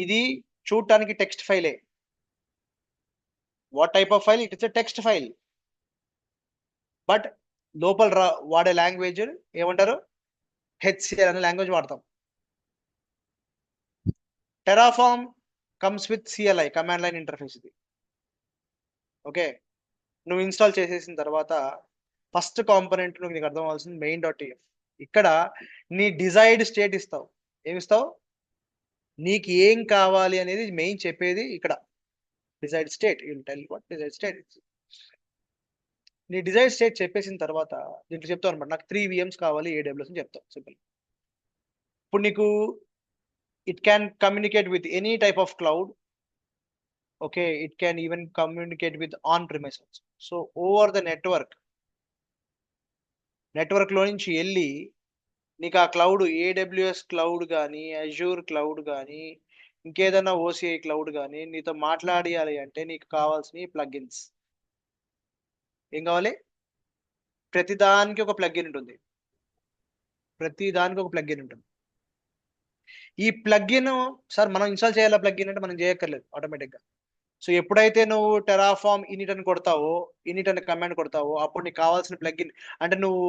ఇది చూడటానికి టెక్స్ట్ ఫైలే. What type of file? It is a text file. But లోపల వాడే లాంగ్వేజ్ ఏమంటారు? HCL అనే లాంగ్వేజ్ వాడతాం. Terraform comes with CLI, command line interface. ఇది ఓకే. నువ్వు ఇన్స్టాల్ చేసేసిన తర్వాత ఫస్ట్ కాంపోనెంట్ నీకు అర్థం అవ్వాల్సింది main.tf. ఇక్కడ నీ డిజైర్డ్ స్టేట్ ఇస్తావు. ఏమిస్తావు? నీకు ఏం కావాలి అనేది మెయిన్ చెప్పేది ఇక్కడ. Desired state, you will tell what desired state is. నీ డిజైర్డ్ స్టేట్ చెప్పేసిన తర్వాత దీంట్లో చెప్తావు అనమాట, నాకు 3 VMs కావాలి AWS అని చెప్తావు. సింపుల్. ఇప్పుడు నీకు it can communicate with any type of cloud. Okay, it can even communicate with on premises. So over the network లో నుంచి వెళ్ళి నీకు ఆ క్లౌడ్, AWS క్లౌడ్ కానీ, అజూర్ క్లౌడ్ కానీ, ఇంకేదైనా OCI క్లౌడ్ కానీ నీతో మాట్లాడియాలి అంటే నీకు కావాల్సిన ప్లగిన్స్ ఏం కావాలి? ప్రతిదానికి ఒక ప్లగిన్ ఉంటుంది. ఈ ప్లగిన్ సార్ మనం ఇన్స్టాల్ చేయాలా? ప్లగిన్ అంటే మనం చేయక్కర్లేదు, ఆటోమేటిక్గా. సో ఎప్పుడైతే నువ్వు టెరాఫామ్ ఇనిట్ అని కొడతావో, ఇనిట్ అనే కమాండ్ కొడతావో, అప్పుడు నీకు కావాల్సిన ప్లగిన్ అంటే నువ్వు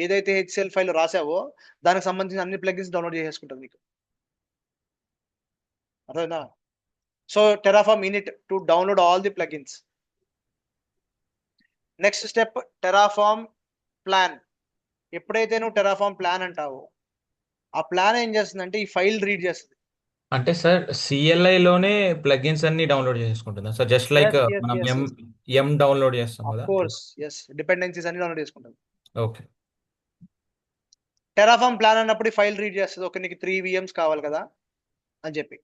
ఏదైతే HCL ఫైల్ రాసావో దానికి సంబంధించిన అన్ని ప్లగిన్స్ డౌన్లోడ్ చేసేసుకుంటుంది నీకు. అర్థమైందా? So Terraform in it to download all the plugins. Next step Terraform plan. ఎప్పుడైతే నువ్వు టెరాఫామ్ ప్లాన్ అంటావో ఆ ప్లాన్ ఏం చేస్తుందంటే ఈ ఫైల్ రీడ్ చేస్తుంది. అంటే సార్ CLI లోనే ప్లగిన్స్ అన్ని డౌన్లోడ్ చేసుకుంటుందా సార్? జస్ట్ లైక్ మనం ఎం డౌన్లోడ్ చేస్తాం ఆఫ్ కదా. కోర్స్, ఎస్, డిపెండెన్సీస్ అన్ని డౌన్లోడ్ చేసుకుంటుంది. ఓకే. టెరాఫామ్ ప్లాన్ అన్నప్పుడు ఫైల్ రీడ్ చేస్తుంది. ఓకే, నీకు 3 VMs కావాలి కదా అని చెప్పి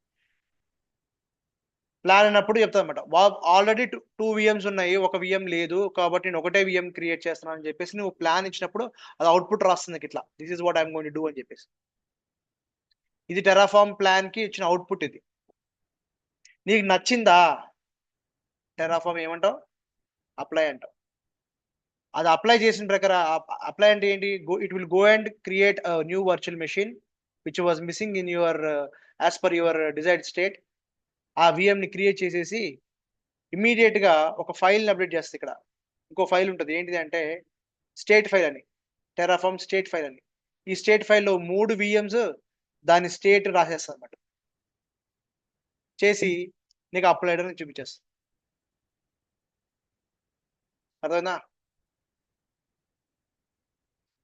ప్లాన్ అన్నప్పుడు చెప్తా అనమాట. ఆల్రెడీ 2 VMs ఉన్నాయి, ఒక VM లేదు కాబట్టి నేను ఒకటే VM క్రియేట్ చేస్తున్నాను అని చెప్పేసి నువ్వు ప్లాన్ ఇచ్చినప్పుడు అది అవుట్పుట్ రాస్తుంది ఇట్లా, this is what I'm going to do అని చెప్పేసి. ఇది టెరాఫామ్ ప్లాన్ కి ఇచ్చిన అవుట్పుట్. ఇది నీకు నచ్చిందా? టెరాఫామ్ ఏమంటావు? అప్లై అంటావు. అది అప్లై చేసిన ప్రకారం, అప్లై అంటే ఏంటి? It will go and create new virtual machine which was missing in your as per your desired state. ఆ VM ని క్రియేట్ చేసేసి ఇమీడియట్ గా ఒక ఫైల్ని అప్డేట్ చేస్తుంది. ఇక్కడ ఇంకో ఫైల్ ఉంటుంది, ఏంటిది అంటే స్టేట్ ఫైల్ అని, టెరాఫామ్ స్టేట్ ఫైల్ అని. ఈ స్టేట్ ఫైల్లో 3 VMs దాని స్టేట్ రాసేస్తుంది అనమాట. చేసి నీకు అప్లైడ్ అని చూపించేస్తుంది. అర్థమైందా?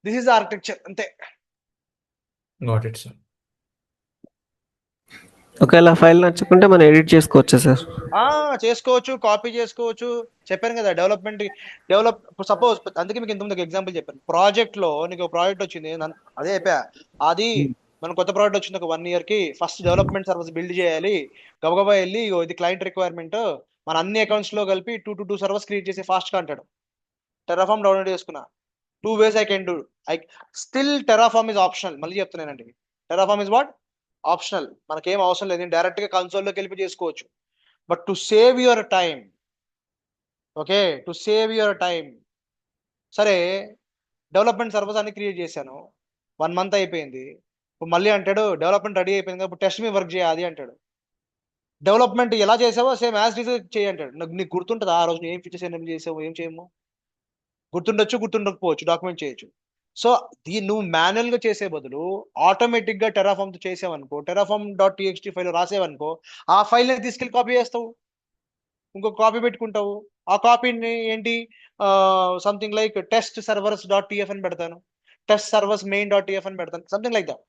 దిస్ ఈస్ ఆర్కిటెక్చర్, అంతే. Got it sir. ఒకవేళ ఫైల్ నచ్చకుంటే మనం ఎడిట్ చేసుకోవచ్చా సార్? చేసుకోవచ్చు, కాపీ చేసుకోవచ్చు. చెప్పాను కదా డెవలప్ సపోజ్, అందుకే మీకు ఇంతకుముందు ఎగ్జాంపుల్ చెప్పాను. ప్రాజెక్ట్ లో నీకు ప్రాజెక్ట్ వచ్చింది, అదే చెప్పా. అది మన కొత్త ప్రాజెక్ట్ వచ్చింది ఒక 1 year కి. ఫస్ట్ డెవలప్మెంట్ సర్వీస్ బిల్డ్ చేయాలి. గబగబా వెళ్ళి ఇగో ఇది క్లయింట్ రిక్వైర్మెంట్, మన అన్ని అకౌంట్స్ లో కలిపి 2 సర్వర్స్ క్రియేట్ చేసి ఫాస్ట్ గా అంటాడు. టెరాఫామ్ డౌన్లోడ్ చేసుకున్నా. 2 ways I can do. Still Terraform is optional. మళ్ళీ చెప్తున్నానండి, టెరాఫామ్ ఇస్ వాట్? ఆప్షనల్. మనకేం అవసరం లేదు, డైరెక్ట్ గా కన్సోల్లోకి వెళ్ళి చేసుకోవచ్చు. But to save your time, okay, to save your time, సరే డెవలప్మెంట్ సర్వీస్ అన్ని క్రియేట్ చేశాను, 1 month అయిపోయింది. ఇప్పుడు మళ్ళీ అంటాడు డెవలప్మెంట్ రెడీ అయిపోయింది, ఇప్పుడు టెస్ట్ మీ వర్క్ చేయాలి అంటాడు. డెవలప్మెంట్ ఎలా చేసావో సేమ్ యాజ్ ఇట్ ఈజ్ చేయి అంటాడు. నీకు గుర్తుంటుందా ఆ రోజు ఏం ఫీచర్స్ ఎనేబుల్ చేసావు, ఏం చేయము? గుర్తుండొచ్చు, గుర్తుండకపోవచ్చు, డాక్యుమెంట్ చేయొచ్చు. సో నువ్వు మాన్యువల్ గా చేసే బదులు ఆటోమేటిక్ గా టెరాఫామ్ తో చేసావనుకో, terraform.txt ఫైల్ రాసేవనుకో, ఆ ఫైల్ ని తీసుకెళ్లి కాపీ చేస్తావు, ఇంకొక కాపీ పెట్టుకుంటావు. ఆ కాపీని ఏంటి, something like test servers .tf అని పెడతాను, టెస్ట్ సర్వర్స్ main.tf అని పెడతాను, something like that.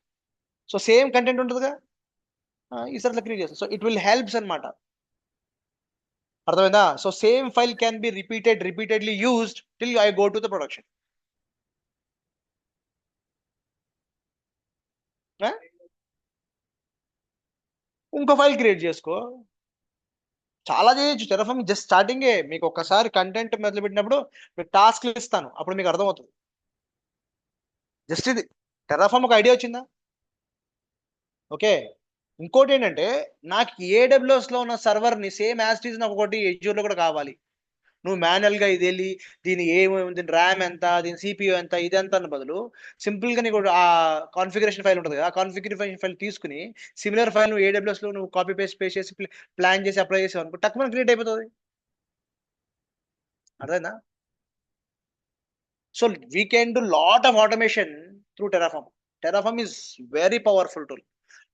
So same content ఉంటుందిగా, ఈసారి క్రియేట్ చేస్తాను. సో ఇట్ విల్ హెల్ప్స్ అనమాట. అర్థమైందా? So same file can be repeatedly used till I go to the production. ఇంకో ఫైల్ క్రియేట్ చేసుకో, చాలా చేయొచ్చు. టెరాఫామ్ జస్ట్ స్టార్టింగే. మీకు ఒక్కసారి కంటెంట్ మొదలు పెట్టినప్పుడు మీకు టాస్క్లు ఇస్తాను, అప్పుడు మీకు అర్థమవుతుంది. జస్ట్ ఇది టెరాఫామ్ ఒక ఐడియా వచ్చిందా? ఓకే. ఇంకోటి ఏంటంటే, నాకు AWS లో ఉన్న సర్వర్ని సేమ్ యాజ్ ఇట్ ఈజ్ నాకు ఒకటి Azure లో కూడా కావాలి. నువ్వు మాన్యువల్ గా ఇది వెళ్ళి దీని ఏముంది, ర్యామ్ ఎంత, దీని CPU ఎంత, ఇదంతా అన్న బదులు సింపుల్ గా నీకు ఆ కాన్ఫిగరేషన్ ఫైల్ ఉంటుంది కదా, ఆ కాన్ఫిగరేషన్ ఫైల్ తీసుకుని సిమిలర్ ఫైల్ నువ్వు AWS లో నువ్వు కాపీ పేస్ట్ చేసి ప్లాన్ చేసి అప్లై చేసావు అనుకో, టక్కున క్రియేట్ అయిపోతుంది. అర్థమైందా? So we can do lot of automation through Terraform. Terraform is very powerful tool.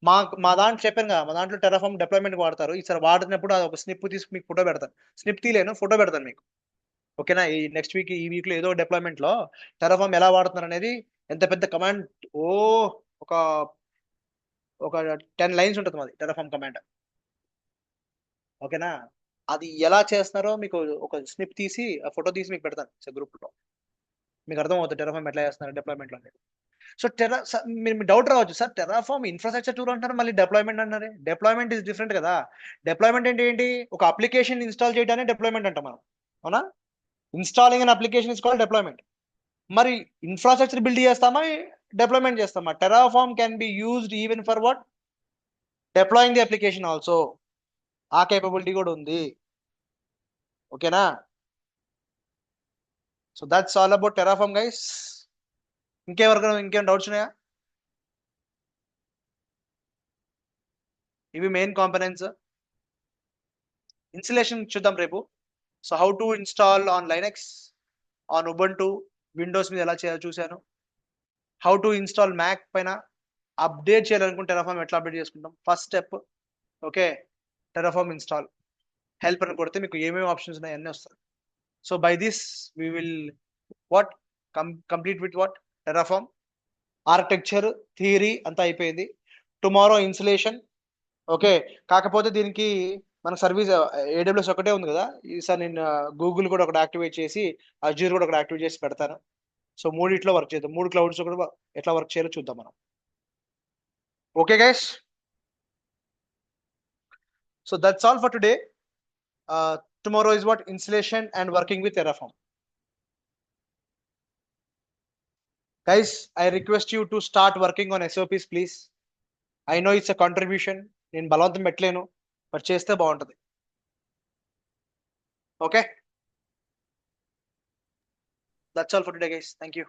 మా దాంట్లో చెప్పాను కదా, మా దాంట్లో టెరాఫామ్ డిప్లాయ్మెంట్ వాడతారు. ఈసారి వాడినప్పుడు అది ఒక స్నిప్ తీసి మీకు ఫోటో పెడతాను. స్నిప్ తీలేను, ఫోటో పెడతాను మీకు. ఓకేనా? ఈ నెక్స్ట్ వీక్, ఈ వీక్ లో ఏదో డిప్లాయ్మెంట్ లో టెరాఫామ్ ఎలా వాడుతున్నారు అనేది, ఎంత పెద్ద కమాండ్, ఒక ఒక 10 lines ఉంటుంది మాది టెరాఫామ్ కమాండ్. ఓకేనా? అది ఎలా చేస్తున్నారో మీకు ఒక స్నిప్ తీసి ఆ ఫోటో తీసి మీకు పెడతాను గ్రూప్ లో, మీకు అర్థం అవుతుంది టెరాఫామ్ ఎట్లా చేస్తున్నారు డిప్లాయ్మెంట్ లో అనేది. సో మీరు డౌట్ రావచ్చు, సార్ టెరాఫామ్ ఇన్ఫ్రాస్ట్రక్చర్ టూల్ అంటారు, మళ్ళీ డిప్లాయ్మెంట్ అన్నారే. డిప్లాయ్మెంట్ ఇస్ డిఫరెంట్ కదా. డిప్లాయ్మెంట్ అంటే ఏంటి? ఒక అప్లికేషన్ ఇన్స్టాల్ చేయడానికి డిప్లాయ్మెంట్ అంటాం మనం, అవునా? Installing an application is called deployment. మరి ఇన్ఫ్రాస్ట్రక్చర్ బిల్డ్ చేస్తామా, డిప్లాయ్మెంట్ చేస్తామా? Terraform can be used even for what? Deploying the application also. ఆ కేపబిలిటీ కూడా ఉంది. ఓకేనా? So that's all about Terraform guys. ఇంకేం డౌట్స్ ఉన్నాయా? ఇవి మెయిన్ కాంపోనెంట్స్. ఇన్స్టలేషన్ చూద్దాం రేపు. So how to install on Linux, on Ubuntu, Windows మీద ఎలా చేయాలో చూశాను. హౌ టు ఇన్స్టాల్ మ్యాక్ పైన అప్డేట్ చేయాలనుకుంటే టెరాఫామ్ ఎట్లా అప్డేట్ చేసుకుంటాం, first step. Okay, Terraform install help అని కొడితే మీకు ఏమేమి ఆప్షన్స్ ఉన్నాయి అన్నీ వస్తాయి. So by this we will what complete with what Terraform architecture theory అంతా అయిపోయింది. Tomorrow installation. ఓకే, కాకపోతే దీనికి మన సర్వీస్ AWS ఒకటే ఉంది కదా, ఈసారి నేను గూగుల్ కూడా ఒకటి యాక్టివేట్ చేసి అజ్యూర్ కూడా ఒకటి యాక్టివేట్ చేసి పెడతాను. సో మూడిట్లో వర్క్ చేద్దాం, 3 clouds కూడా ఎట్లా వర్క్ చేయాలో చూద్దాం మనం. Okay guys, so that's all for today. Tomorrow is what installation and working with Terraform. Guys, I request you to start working on SOPs, please. I know it's a contribution. నేను బలవంతం పెట్టలేను, బట్ చేస్తే బాగుంటుంది. Okay, that's all for today guys. Thank you.